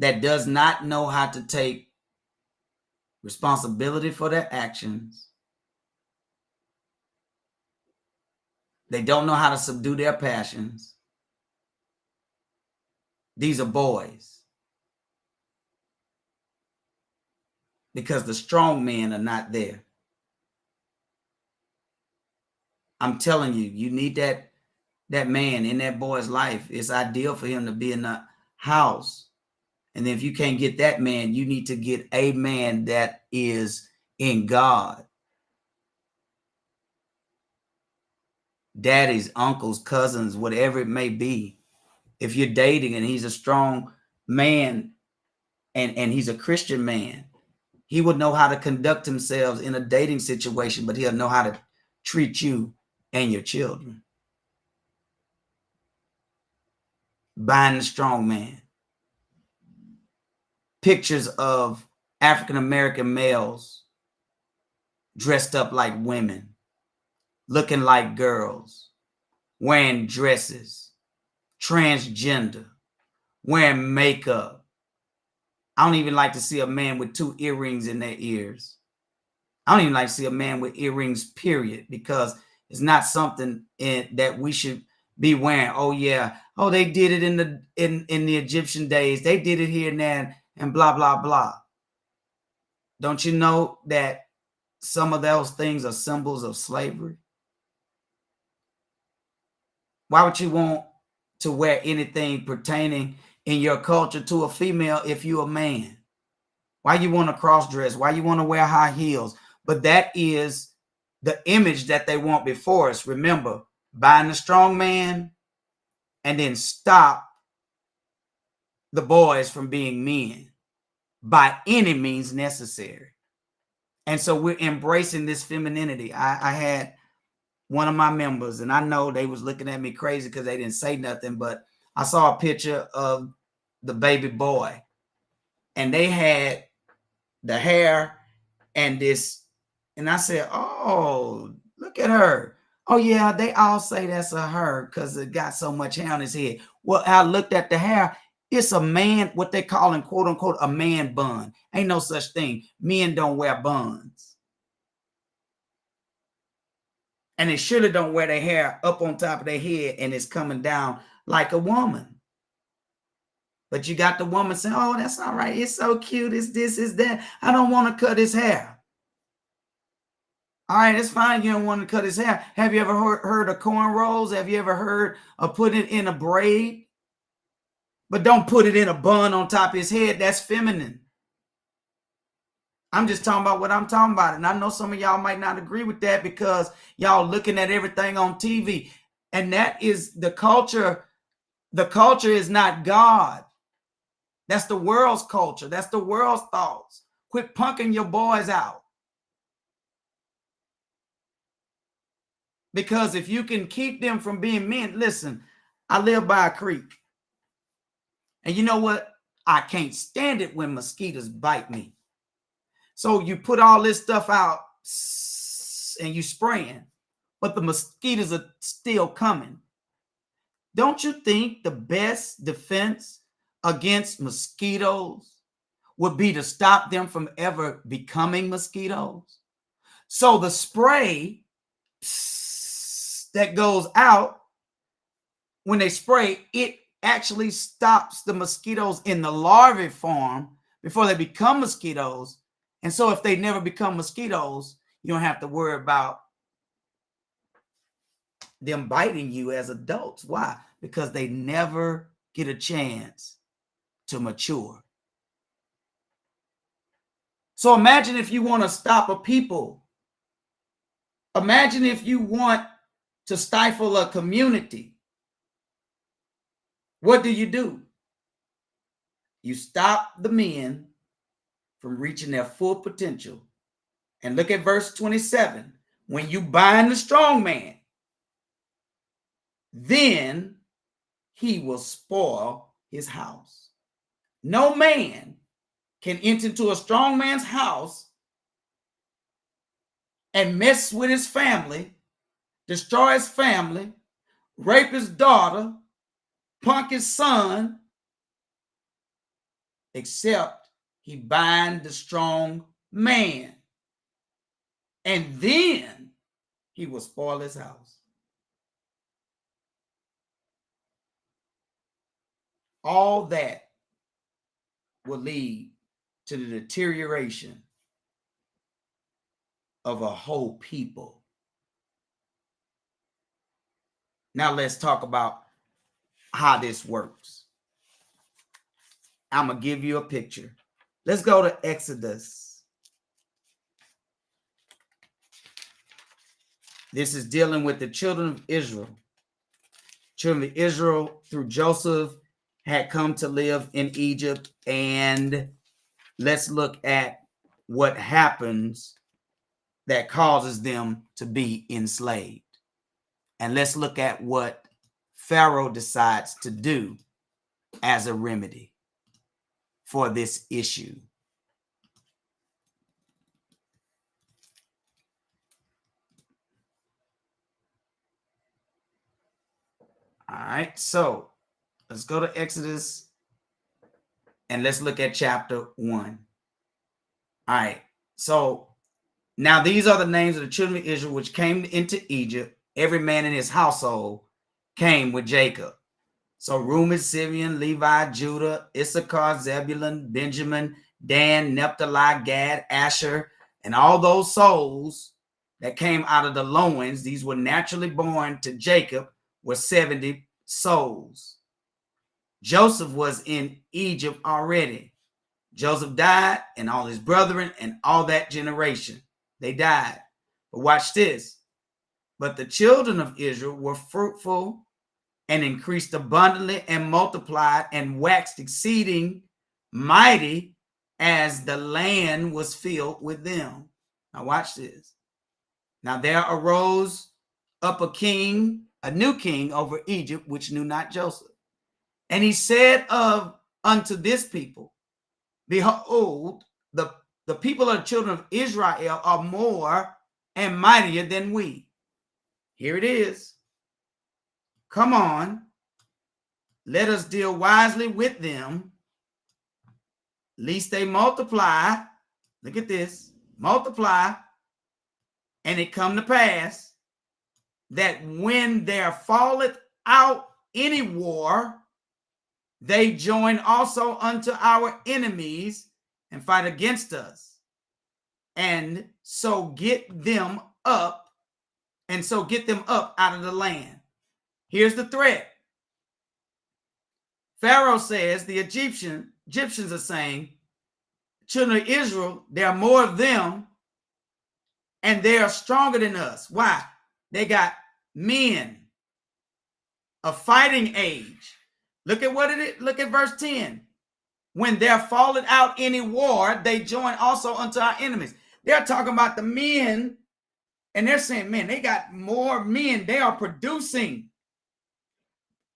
S1: that does not know how to take responsibility for their actions. They don't know how to subdue their passions. These are boys. Because the strong men are not there. I'm telling you, you need that man in that boy's life. It's ideal for him to be in the house. And if you can't get that man, you need to get a man that is in God. Daddies, uncles, cousins, whatever it may be. If you're dating and he's a strong man and he's a Christian man, he would know how to conduct himself in a dating situation, but he'll know how to treat you and your children. Buying the strong man. Pictures of African American males dressed up like women, looking like girls, wearing dresses, transgender, wearing makeup. I don't even like to see a man with 2 earrings in their ears. I don't even like to see a man with earrings, period, because it's not something that we should be wearing. Oh yeah, oh they did it in the Egyptian days. They did it here and there, and blah blah blah. Don't you know that some of those things are symbols of slavery? Why would you want to wear anything pertaining in your culture to a female if you're a man? Why you want to cross dress? Why you want to wear high heels? But that is the image that they want before us. Remember, buying the strong man and then stop the boys from being men by any means necessary. And so we're embracing this femininity. I had one of my members, and I know they was looking at me crazy because they didn't say nothing, but I saw a picture of the baby boy, and they had the hair and this, and I said, oh, look at her. Oh yeah, they all say that's a her because it got so much hair on his head. Well, I looked at the hair. It's a man, what they call in quote unquote a man bun. Ain't no such thing. Men don't wear buns. And they surely don't wear their hair up on top of their head and it's coming down like a woman. But you got the woman saying, oh, that's all right. It's so cute. It's this, it's that. I don't want to cut his hair. All right, it's fine. You don't want to cut his hair. Have you ever heard of cornrows? Have you ever heard of putting it in a braid? But don't put it in a bun on top of his head. That's feminine. I'm just talking about what I'm talking about. And I know some of y'all might not agree with that because y'all looking at everything on TV. And that is the culture. The culture is not God. That's the world's culture. That's the world's thoughts. Quit punking your boys out. Because if you can keep them from being men, listen, I live by a creek. And you know what? I can't stand it when mosquitoes bite me. So you put all this stuff out and you spraying, but the mosquitoes are still coming. Don't you think the best defense against mosquitoes would be to stop them from ever becoming mosquitoes? So the spray that goes out, when they spray, it actually stops the mosquitoes in the larvae form before they become mosquitoes. And so if they never become mosquitoes, you don't have to worry about them biting you as adults. Why? Because they never get a chance to mature. So imagine if you want to stop a people. Imagine if you want to stifle a community. What do? You stop the men from reaching their full potential. And look at verse 27. When you bind the strong man, then he will spoil his house. No man can enter into a strong man's house and mess with his family, destroy his family, rape his daughter, punk his son, except he bind the strong man. And then he will spoil his house. All that will lead to the deterioration of a whole people. Now let's talk about how this works. I'm going to give you a picture. Let's go to Exodus. This is dealing with the children of Israel. Children of Israel, through Joseph, had come to live in Egypt. And let's look at what happens that causes them to be enslaved. And let's look at what Pharaoh decides to do as a remedy for this issue. All right, so let's go to Exodus and let's look at chapter 1. All right, so now these are the names of the children of Israel which came into Egypt. Every man in his household came with Jacob. So Reuben, Simeon, Levi, Judah, Issachar, Zebulun, Benjamin, Dan, Naphtali, Gad, Asher, and all those souls that came out of the loins, these were naturally born to Jacob, were 70 souls. Joseph was in Egypt already. Joseph died, and all his brethren and all that generation, they died. But watch this. But the children of Israel were fruitful and increased abundantly and multiplied and waxed exceeding mighty as the land was filled with them. Now watch this. Now there arose up a king, a new king over Egypt, which knew not Joseph. And he said unto this people, behold, the people of the children of Israel are more and mightier than we. Here it is. Come on. Let us deal wisely with them, lest they multiply. Look at this. Multiply. And it come to pass that when there falleth out any war, they join also unto our enemies and fight against us. And so get them up out of the land. Here's the threat. Pharaoh says the Egyptians are saying, children of Israel, there are more of them and they are stronger than us. Why? They got men of fighting age. Look at what it is. Look at verse 10. When there falleth out any war, they join also unto our enemies. They're talking about the men, and they're saying, man, they got more men. They are producing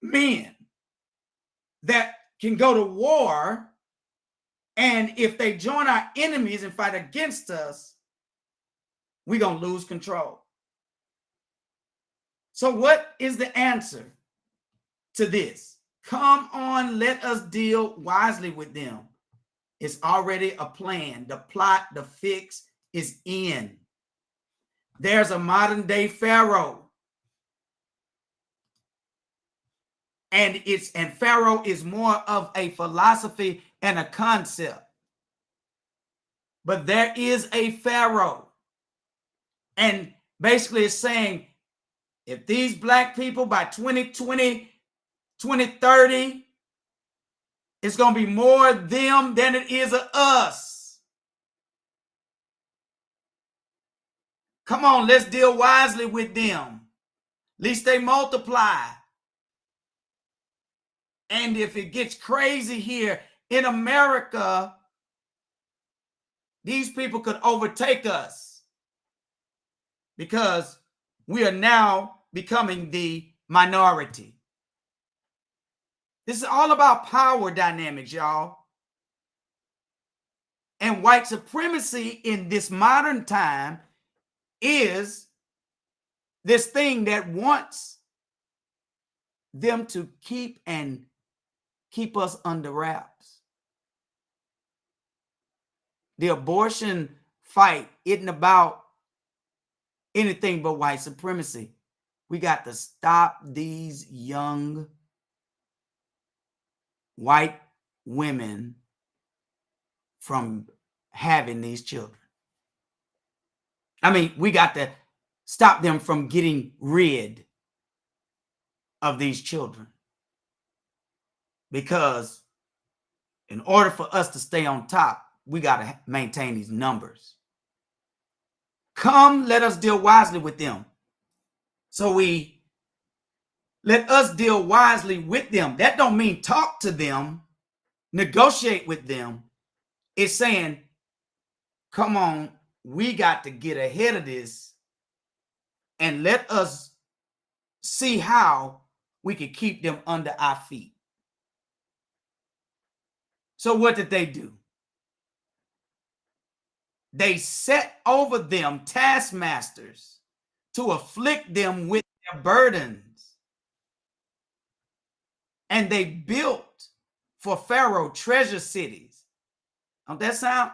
S1: men that can go to war. And if they join our enemies and fight against us, we're going to lose control. So what is the answer to this? Come on, let us deal wisely with them. It's already a plan. The plot, the fix is in. There's a modern day Pharaoh. And Pharaoh is more of a philosophy and a concept. But there is a Pharaoh. And basically it's saying, if these black people by 2020, 2030, it's going to be more them than it is of us. Come on, let's deal wisely with them. At least they multiply. And if it gets crazy here in America, these people could overtake us because we are now becoming the minority. This is all about power dynamics, y'all. And white supremacy in this modern time is this thing that wants them to keep us under wraps. The abortion fight isn't about anything but white supremacy. We got to stop these young white women from having these children. I mean, we got to stop them from getting rid of these children. Because in order for us to stay on top, we got to maintain these numbers. Come, let us deal wisely with them. So let us deal wisely with them. That don't mean talk to them, negotiate with them. It's saying, come on, we got to get ahead of this and let us see how we can keep them under our feet. So what did they do? They set over them taskmasters to afflict them with their burdens. And they built for Pharaoh treasure cities. Don't that sound?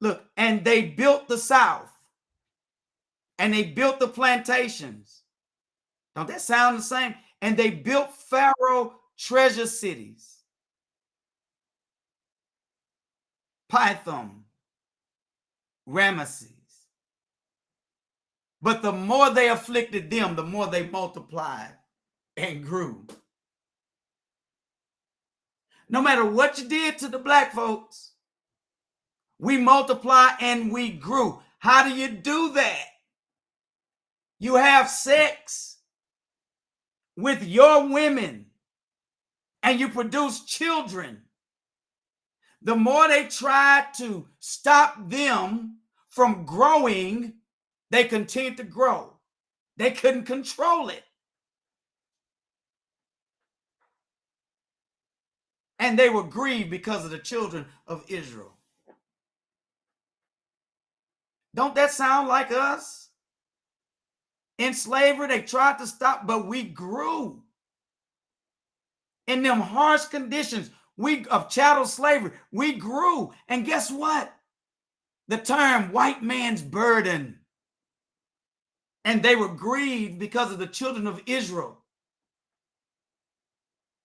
S1: Look, and they built the South. And they built the plantations. Don't that sound the same? And they built Pharaoh treasure cities. Pithom, Ramesses. But the more they afflicted them, the more they multiplied and grew. No matter what you did to the black folks, we multiply and we grew. How do you do that? You have sex with your women and you produce children. The more they tried to stop them from growing, they continued to grow. They couldn't control it. And they were grieved because of the children of Israel. Don't that sound like us? In slavery, they tried to stop, but we grew. In them harsh conditions of chattel slavery, we grew. And guess what? The term white man's burden. And they were grieved because of the children of Israel.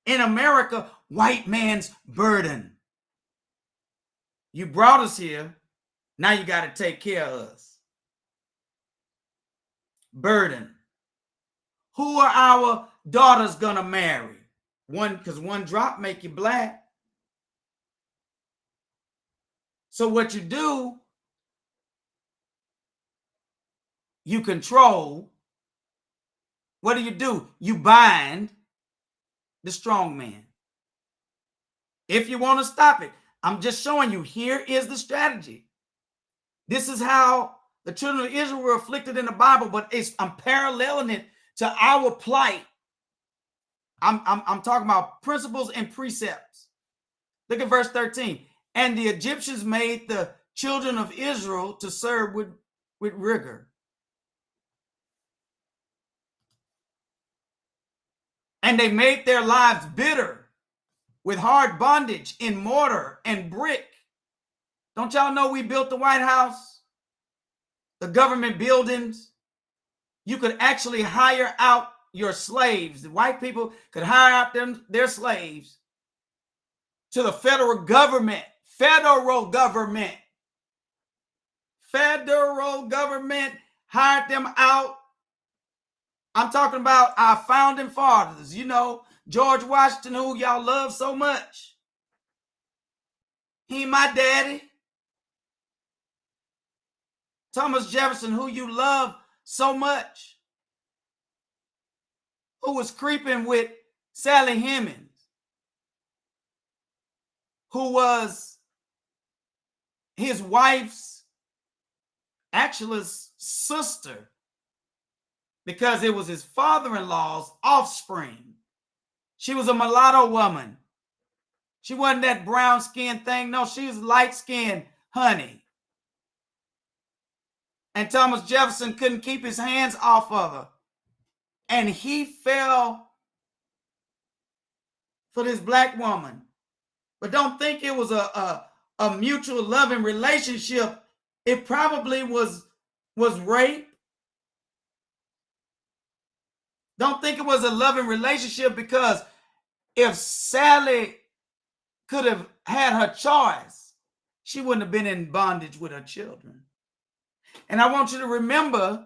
S1: In America, white man's burden. You brought us here. Now you got to take care of us. Burden. Who are our daughters going to marry? Because one drop make you black. So what you do, you control. What do? You bind the strong man. If you want to stop it, I'm just showing you, here is the strategy. This is how the children of Israel were afflicted in the Bible, but I'm paralleling it to our plight. I'm talking about principles and precepts. Look at verse 13. And the Egyptians made the children of Israel to serve with rigor. And they made their lives bitter with hard bondage in mortar and brick. Don't y'all know we built the White House, the government buildings? You could actually hire out your slaves. The white people could hire out their slaves to the federal government. Federal government hired them out. I'm talking about our founding fathers. You know, George Washington, who y'all love so much. He my daddy. Thomas Jefferson, who you love so much, who was creeping with Sally Hemings, who was his wife's actual sister, because it was his father-in-law's offspring. She was a mulatto woman. She wasn't that brown-skinned thing. No, she was light-skinned honey. And Thomas Jefferson couldn't keep his hands off of her. And he fell for this black woman. But don't think it was a mutual loving relationship. It probably was rape. Don't think it was a loving relationship, because if Sally could have had her choice, she wouldn't have been in bondage with her children. And I want you to remember,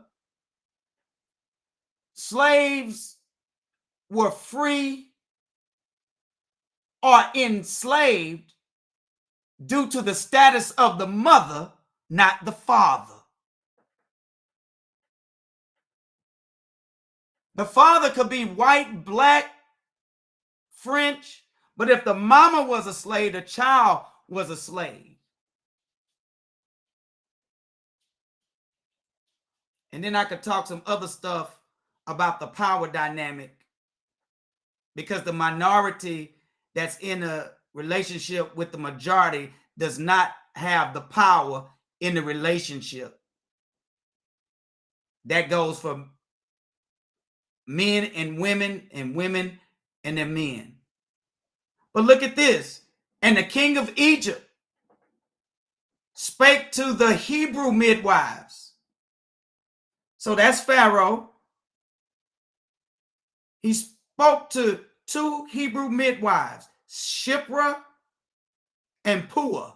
S1: slaves were free or enslaved due to the status of the mother, not the father. The father could be white, black, French, but if the mama was a slave, the child was a slave. And then I could talk some other stuff about the power dynamic, because the minority that's in a relationship with the majority does not have the power in the relationship. That goes for men and women and their men. But look at this. And the king of Egypt spake to the Hebrew midwives. So that's Pharaoh. He spoke to two Hebrew midwives, Shiphrah and Puah.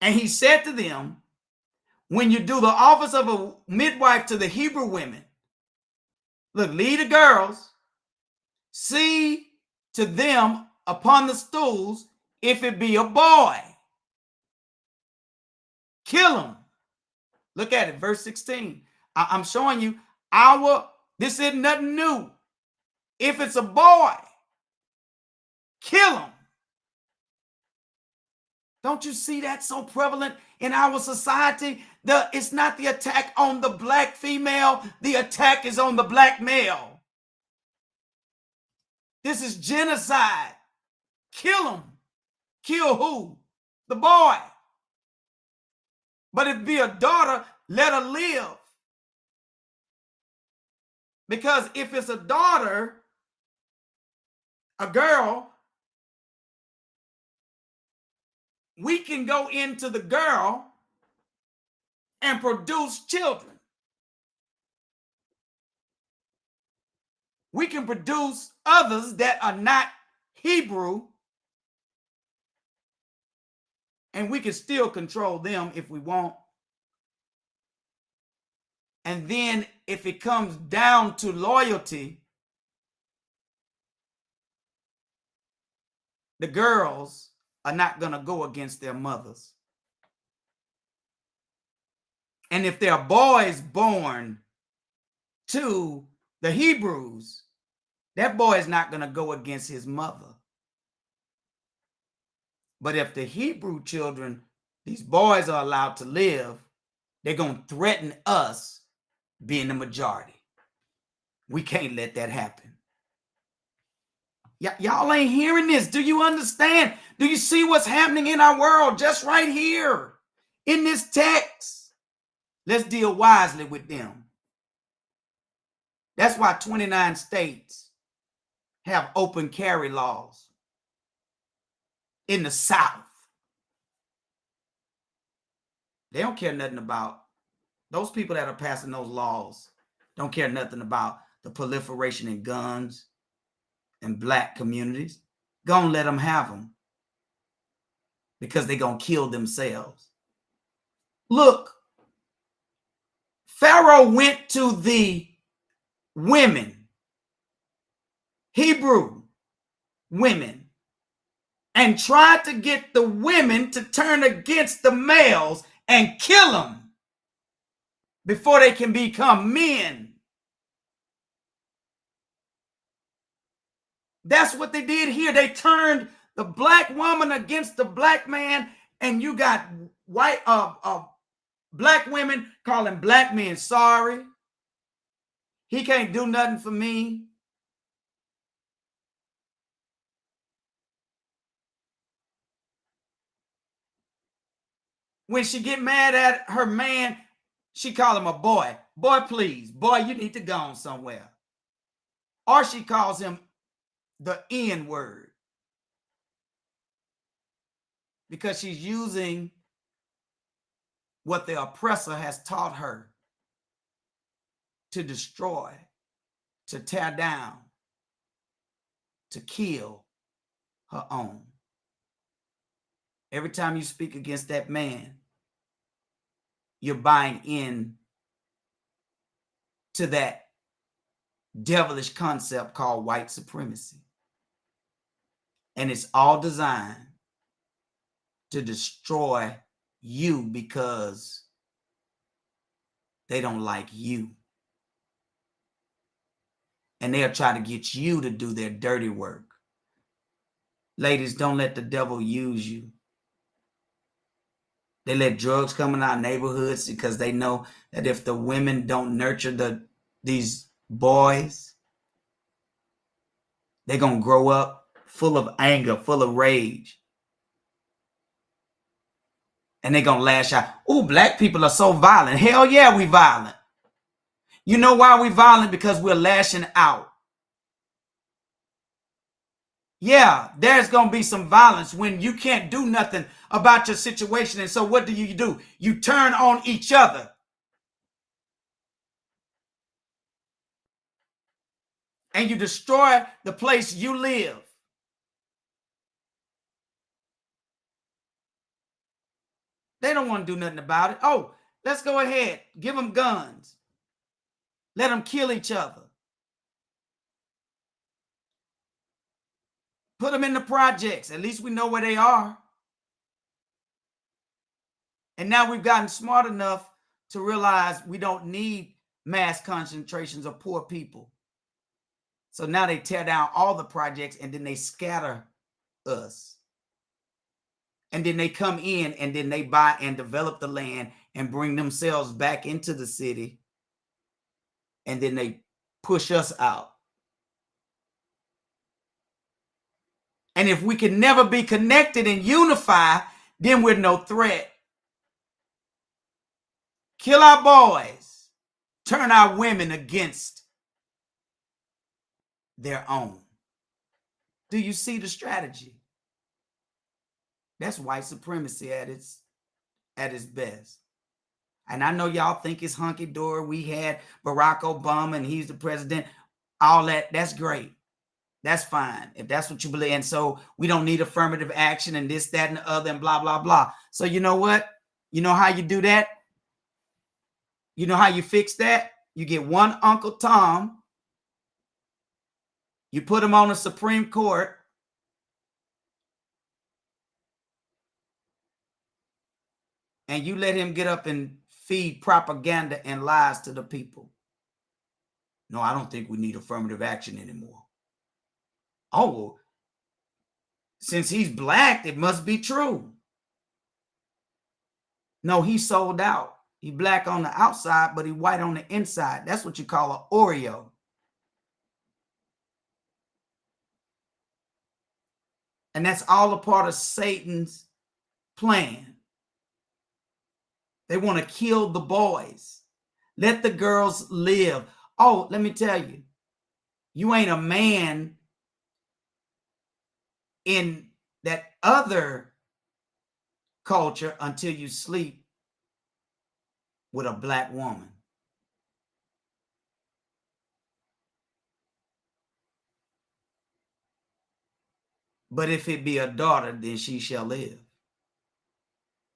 S1: And he said to them, when you do the office of a midwife to the Hebrew women, look, lead the girls, see to them upon the stools, if it be a boy, kill him. Look at it, verse 16. I'm showing you this isn't nothing new. If it's a boy, kill him. Don't you see that so prevalent in our society? It's not the attack on the black female. The attack is on the black male. This is genocide. Kill him. Kill who? The boy. But if it be a daughter, let her live. Because if it's a daughter, a girl, we can go into the girl and produce children. We can produce others that are not Hebrew, and we can still control them if we want. And then if it comes down to loyalty, the girls are not going to go against their mothers. And if there are boys born to the Hebrews, that boy is not going to go against his mother. But if the Hebrew children, these boys, are allowed to live, they're going to threaten us being the majority. We can't let that happen. Y'all ain't hearing this. Do you understand? Do you see what's happening in our world just right here in this text? Let's deal wisely with them. That's why 29 states have open carry laws in the South. They don't care nothing about those people that are passing those laws. Don't care nothing about the proliferation in guns in black communities. Gonna let them have them because they're gonna kill themselves. Look, Pharaoh went to the women, Hebrew women, and tried to get the women to turn against the males and kill them before they can become men. That's what they did here. They turned the black woman against the black man, and you got white black women calling black men sorry. He can't do nothing for me. When she get mad at her man, she call him a boy. Boy, please. Boy, you need to go on somewhere. Or she calls him the N word, because she's using what the oppressor has taught her to destroy, to tear down, to kill her own. Every time you speak against that man, you're buying in to that devilish concept called white supremacy. And it's all designed to destroy you because they don't like you. And they'll try to get you to do their dirty work. Ladies, don't let the devil use you. They let drugs come in our neighborhoods because they know that if the women don't nurture these boys, they're going to grow up full of anger, full of rage. And they're going to lash out. Oh, black people are so violent. Hell yeah, we violent. You know why we violent? Because we're lashing out. Yeah, there's going to be some violence when you can't do nothing about your situation. And so what do? You turn on each other. And you destroy the place you live. They don't want to do nothing about it. Oh, let's go ahead. Give them guns. Let them kill each other. Put them in the projects. At least we know where they are. And now we've gotten smart enough to realize we don't need mass concentrations of poor people. So now they tear down all the projects and then they scatter us. And then they come in and then they buy and develop the land and bring themselves back into the city. And then they push us out. And if we can never be connected and unify, then we're no threat. Kill our boys. Turn our women against their own. Do you see the strategy? That's white supremacy at its best. And I know y'all think it's hunky-dory. We had Barack Obama and he's the president. All that's great. That's fine if that's what you believe. And so we don't need affirmative action and this, that, and the other and blah, blah, blah. So you know what? You know how you do that? You know how you fix that? You get one Uncle Tom. You put him on the Supreme Court. And you let him get up and feed propaganda and lies to the people. No, I don't think we need affirmative action anymore. Oh, well, since he's black, it must be true. No, he sold out. He black on the outside, but he white on the inside. That's what you call an Oreo. And that's all a part of Satan's plan. They want to kill the boys. Let the girls live. Oh, let me tell you, you ain't a man in that other culture until you sleep with a black woman. But if it be a daughter, then she shall live.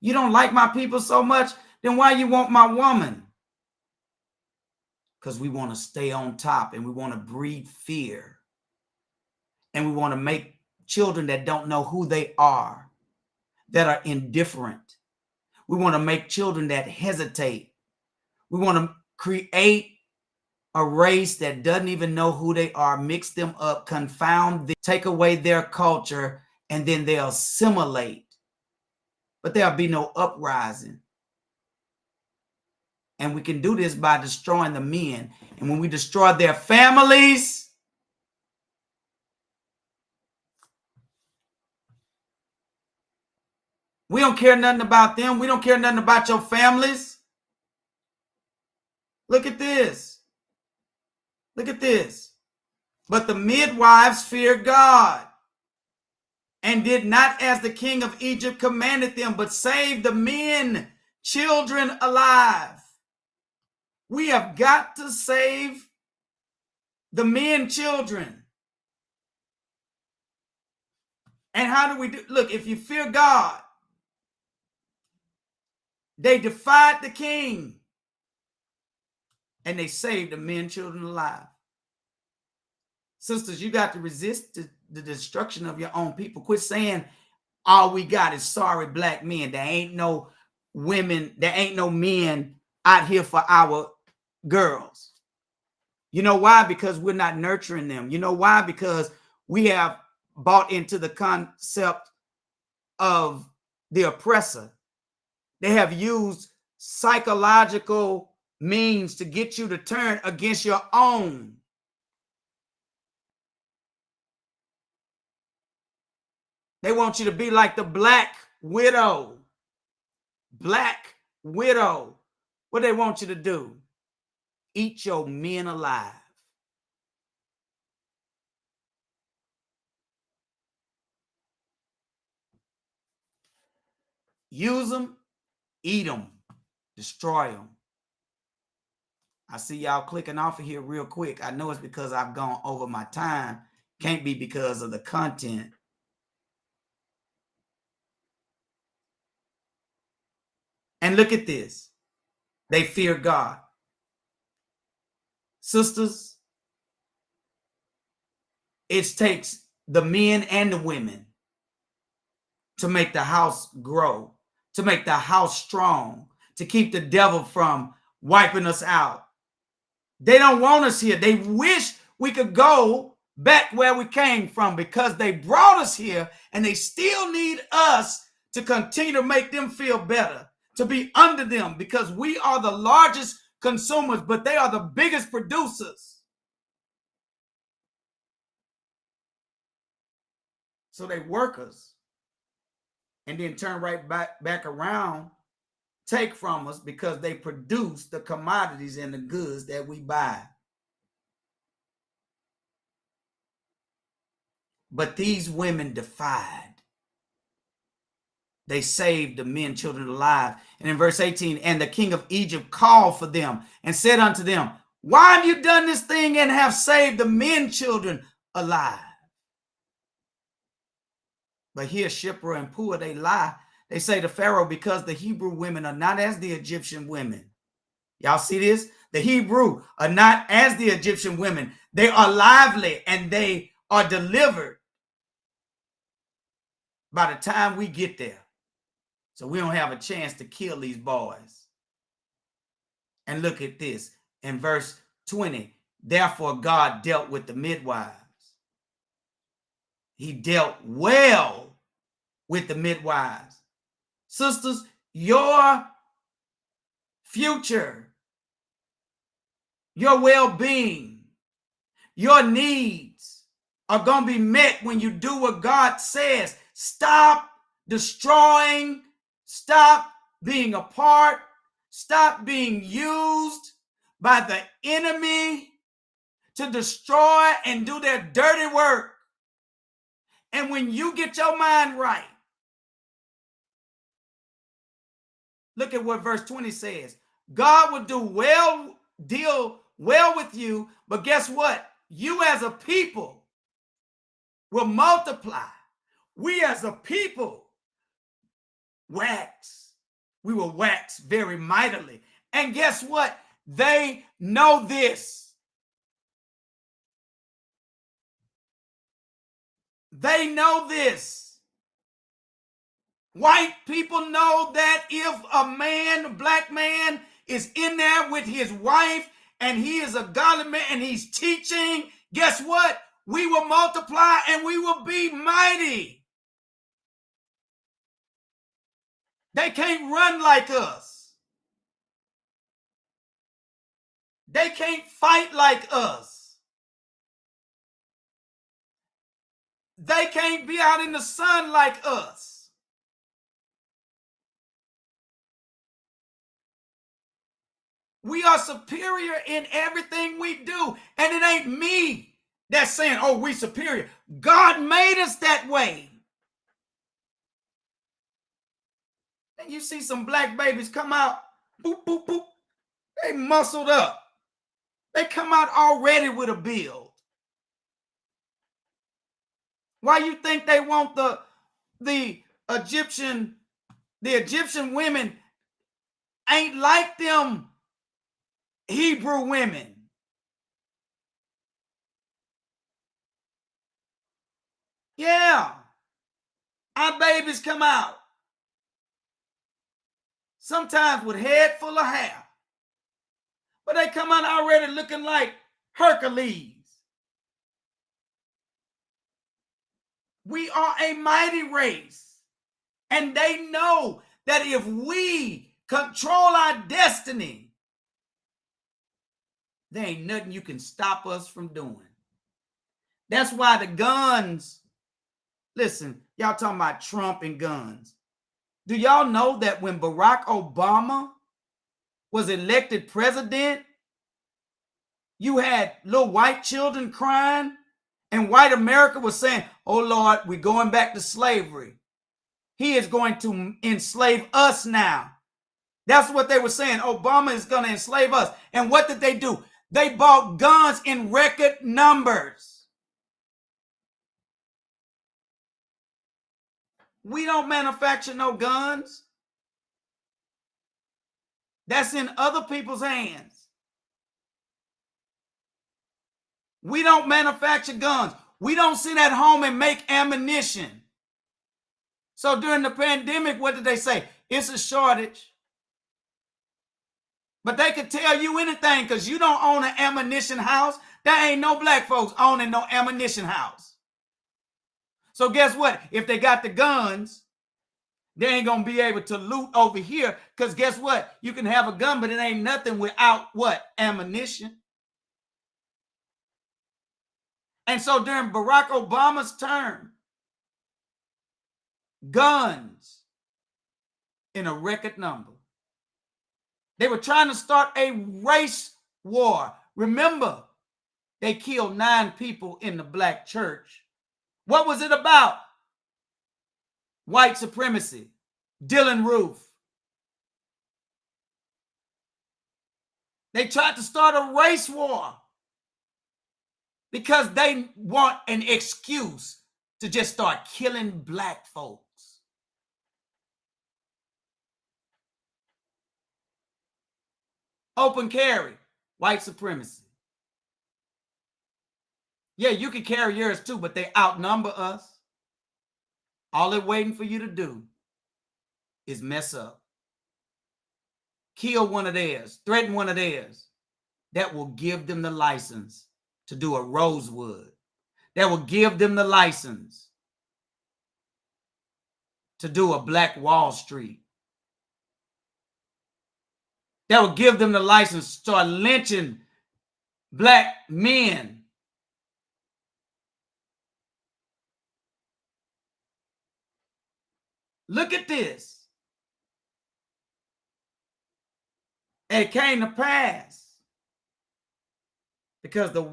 S1: You don't like my people so much, then why you want my woman? Because we want to stay on top and we want to breed fear. And we want to make children that don't know who they are, that are indifferent. We want to make children that hesitate. We want to create a race that doesn't even know who they are, mix them up, confound them, take away their culture, and then they'll assimilate. But there'll be no uprising. And we can do this by destroying the men. And when we destroy their families, we don't care nothing about them. We don't care nothing about your families. Look at this. Look at this. But the midwives feared God and did not as the king of Egypt commanded them, but saved the men, children alive. We have got to save the men, children. And how do we do? Look, if you fear God, they defied the king and they saved the men, children alive. Sisters, you got to resist the destruction of your own people. Quit saying all we got is sorry black men. There ain't no women, there ain't no men out here for our girls. You know why? Because we're not nurturing them. You know why? Because we have bought into the concept of the oppressor. They have used psychological means to get you to turn against your own. They want you to be like the black widow. Black widow. What they want you to do? Eat your men alive. Use them, eat them, destroy them. I see y'all clicking off of here real quick. I know it's because I've gone over my time. Can't be because of the content. And look at this. They fear God. Sisters, it takes the men and the women to make the house grow, to make the house strong, to keep the devil from wiping us out. They don't want us here. They wish we could go back where we came from because they brought us here and they still need us to continue to make them feel better, to be under them because we are the largest consumers, but they are the biggest producers. So they work us and then turn right back around, take from us because they produce the commodities and the goods that we buy. But these women defied. They saved the men, children alive. And in verse 18, and the king of Egypt called for them and said unto them, why have you done this thing and have saved the men, children alive? But here, Shipra and Puah, they lie. They say to Pharaoh, because the Hebrew women are not as the Egyptian women. Y'all see this? The Hebrew are not as the Egyptian women. They are lively and they are delivered by the time we get there. So we don't have a chance to kill these boys. And look at this in verse 20. Therefore, God dealt with the midwives. He dealt well with the midwives. Sisters, your future, your well-being, your needs are going to be met when you do what God says. Stop destroying. Stop being a part. Stop being used by the enemy to destroy and do their dirty work. And when you get your mind right, look at what verse 20 says. God will deal well with you, but guess what? You as a people will multiply. We as a people wax. We will wax very mightily. And guess what? They know this. They know this. White people know that if a man, a black man, is in there with his wife and he is a godly man and he's teaching, guess what? We will multiply and we will be mighty. They can't run like us. They can't fight like us. They can't be out in the sun like us. We are superior in everything we do. And it ain't me that's saying, oh, we superior. God made us that way. And you see some black babies come out, boop, boop, boop. They muscled up. They come out already with a build. Why you think they want the Egyptian women ain't like them Hebrew women? Yeah. Our babies come out sometimes with head full of hair, but they come out already looking like Hercules. We are a mighty race, and they know that if we control our destiny, there ain't nothing you can stop us from doing. That's why the guns, listen, y'all talking about Trump and guns. Do y'all know that when Barack Obama was elected president, you had little white children crying, and white America was saying, oh Lord, we're going back to slavery. He is going to enslave us now. That's what they were saying. Obama is going to enslave us. And what did they do? They bought guns in record numbers. We don't manufacture no guns. That's in other people's hands. We don't manufacture guns. We don't sit at home and make ammunition. So during the pandemic, what did they say? It's a shortage. But they could tell you anything because you don't own an ammunition house. There ain't no black folks owning no ammunition house. So guess what? If they got the guns, they ain't going to be able to loot over here because guess what? You can have a gun, but it ain't nothing without what? Ammunition. And so during Barack Obama's term, guns in a record number. They were trying to start a race war. Remember, they killed 9 people in the black church. What was it about? White supremacy. Dylan Roof. They tried to start a race war because they want an excuse to just start killing black folks. Open carry, white supremacy. Yeah, you can carry yours too, but they outnumber us. All they're waiting for you to do is mess up. Kill one of theirs, threaten one of theirs. That will give them the license to do a Rosewood. That will give them the license to do a Black Wall Street. That will give them the license to start lynching black men. Look at this. It came to pass because the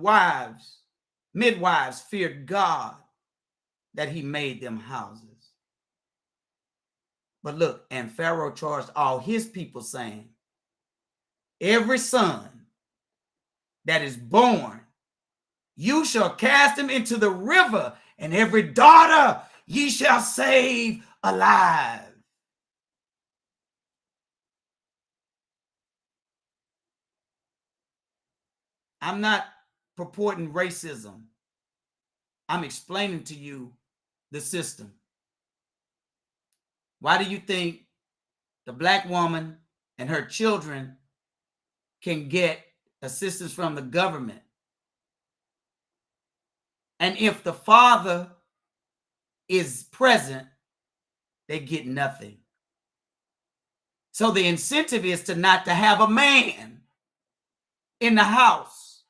S1: midwives feared God that he made them houses. But look, and Pharaoh charged all his people saying, every son that is born, you shall cast him into the river, and every daughter ye shall save alive. I'm not purporting racism. I'm explaining to you the system. Why do you think the black woman and her children can get assistance from the government? And if the father is present, they get nothing. So the incentive is to not to have a man in the house.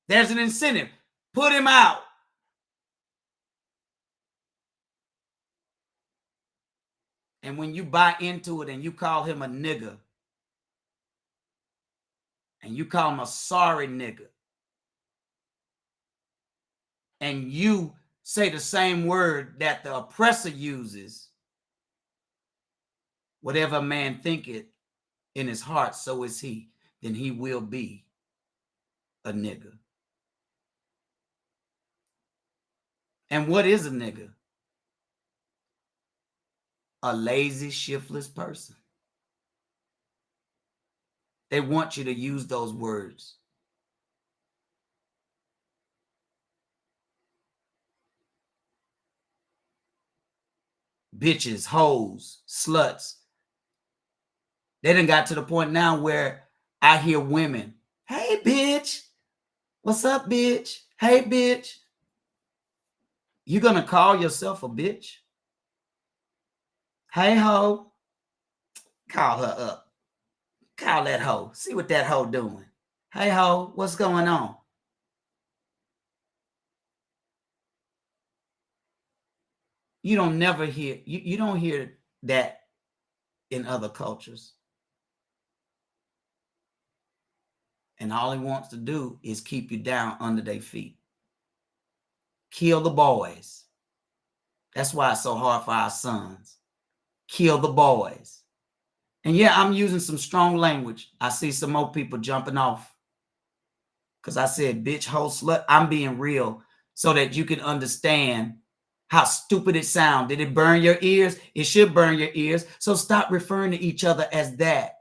S1: There's an incentive. Put him out. And when you buy into it and you call him a nigger, and you call him a sorry nigger, and you say the same word that the oppressor uses, whatever a man thinketh in his heart, so is he, then he will be a nigger. And what is a nigger? A lazy, shiftless person. They want you to use those words. bitches, hoes, sluts. They done got to the point now where I hear women, hey, bitch. What's up, bitch? Hey, bitch. You gonna call yourself a bitch? Hey, hoe. Call her up. Call that hoe. See what that hoe doing. Hey, hoe, what's going on? You don't never hear, you don't hear that in other cultures. And all he wants to do is keep you down under their feet. Kill the boys. That's why it's so hard for our sons. Kill the boys. And yeah, I'm using some strong language. I see some more people jumping off because I said, bitch, hoe, slut. I'm being real so that you can understand how stupid it sounds. Did it burn your ears? It should burn your ears. So stop referring to each other as that.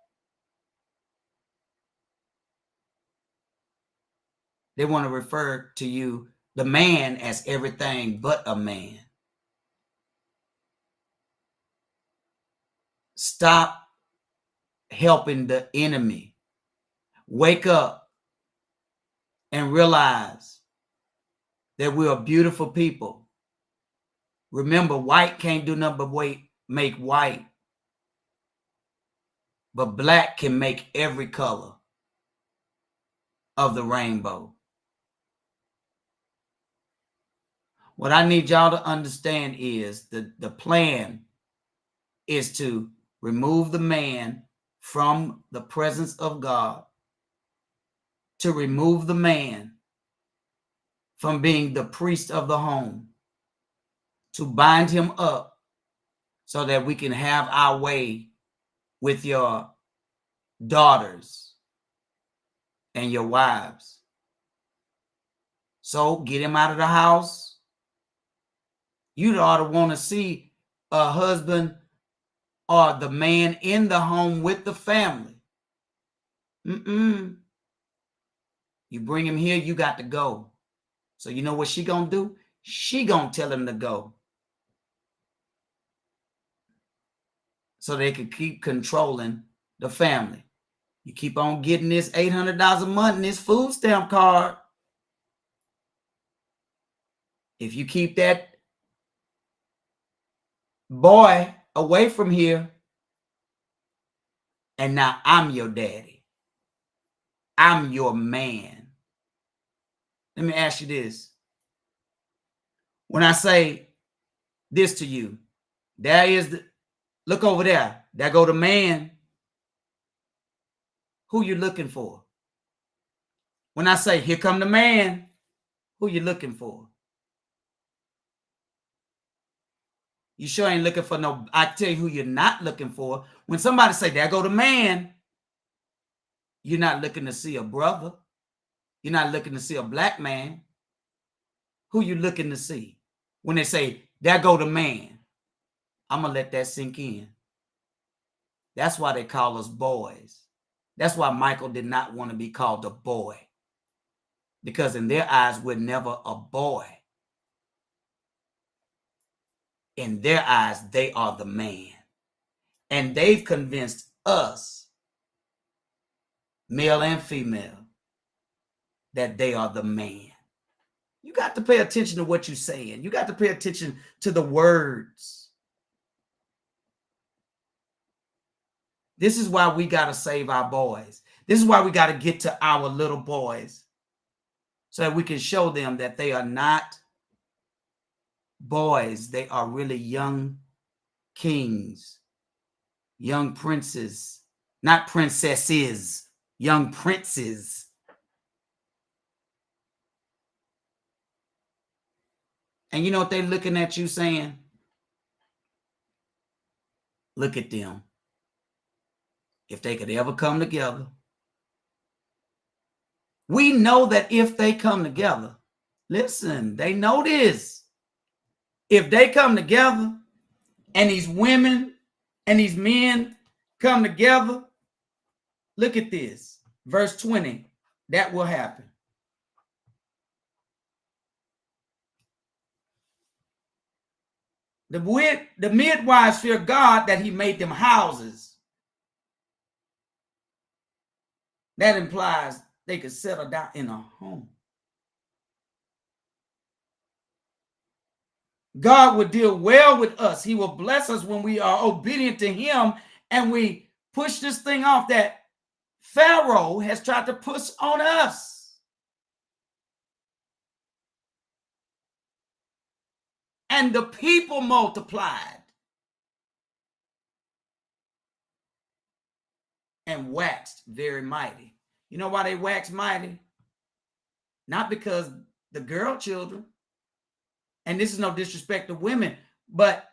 S1: They want to refer to you, the man, as everything but a man. Stop helping the enemy. Wake up and realize that we're a beautiful people. Remember, white can't do nothing but make white. But black can make every color of the rainbow. What I need y'all to understand is the plan is to remove the man from the presence of God, to remove the man from being the priest of the home, to bind him up so that we can have our way with your daughters and your wives. So get him out of the house. You ought to want to see a husband or the man in the home with the family. You bring him here, you got to go. So you know what she gonna do? She gonna tell him to go. So they can keep controlling the family. You keep on getting this $800 a month in this food stamp card. If you keep that boy away from here, and now I'm your daddy. I'm your man. Let me ask you this. When I say this to you, there is the, look over there. There go the man. Who you looking for? When I say, here come the man, who you looking for? You sure ain't looking for no, I tell you who you're not looking for. When somebody say, there go the man, you're not looking to see a brother. You're not looking to see a black man. Who you looking to see? When they say, there go the man, I'm going to let that sink in. That's why they call us boys. That's why Michael did not want to be called a boy. Because in their eyes, we're never a boy. In their eyes, they are the man. And they've convinced us, male and female, that they are the man. You got to pay attention to what you're saying. You got to pay attention to the words. This is why we got to save our boys. This is why we got to get to our little boys so that we can show them that they are not boys. They are really young kings, young princes, not princesses, young princes. And you know what they're looking at you saying? Look at them. If they could ever come together. We know that if they come together, listen, they know this. If they come together and these women and these men come together, look at this. Verse 20, that will happen. The midwives fear God that he made them houses. That implies they could settle down in a home. God will deal well with us. He will bless us when we are obedient to him and we push this thing off that Pharaoh has tried to push on us. And the people multiplied and waxed very mighty. You know why they waxed mighty? Not because the girl children, and this is no disrespect to women, but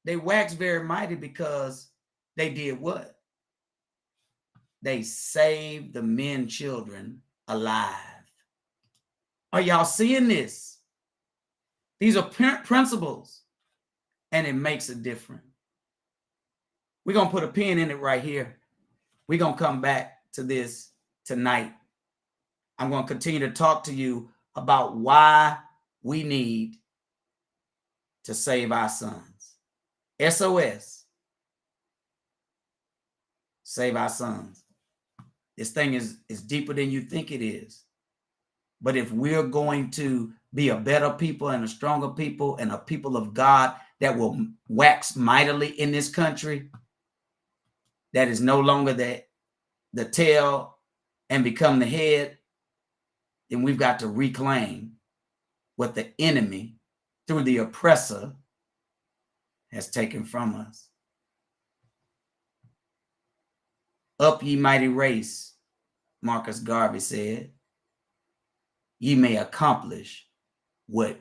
S1: they waxed very mighty because they did what? They saved the men children alive. Are y'all seeing this? These are principles, and it makes a difference. We're going to put a pin in it right here. We're going to come back to this tonight. I'm going to continue to talk to you about why we need to save our sons. SOS. Save our sons. This thing is deeper than you think it is. But if we're going to be a better people and a stronger people and a people of God that will wax mightily in this country, that is no longer the tail and become the head, then we've got to reclaim what the enemy, through the oppressor, has taken from us. Up, ye mighty race, Marcus Garvey said, ye may accomplish what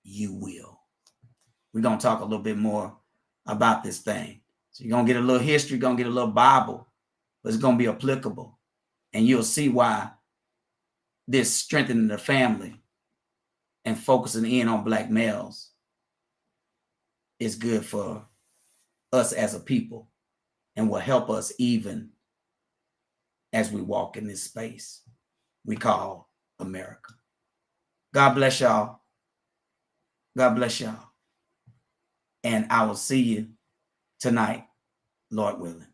S1: you will. We're going to talk a little bit more about this thing. So you're going to get a little history, going to get a little Bible, but it's going to be applicable. And you'll see why this strengthening the family and focusing in on black males is good for us as a people and will help us even as we walk in this space we call America. God bless y'all. God bless y'all. And I will see you tonight, Lord willing.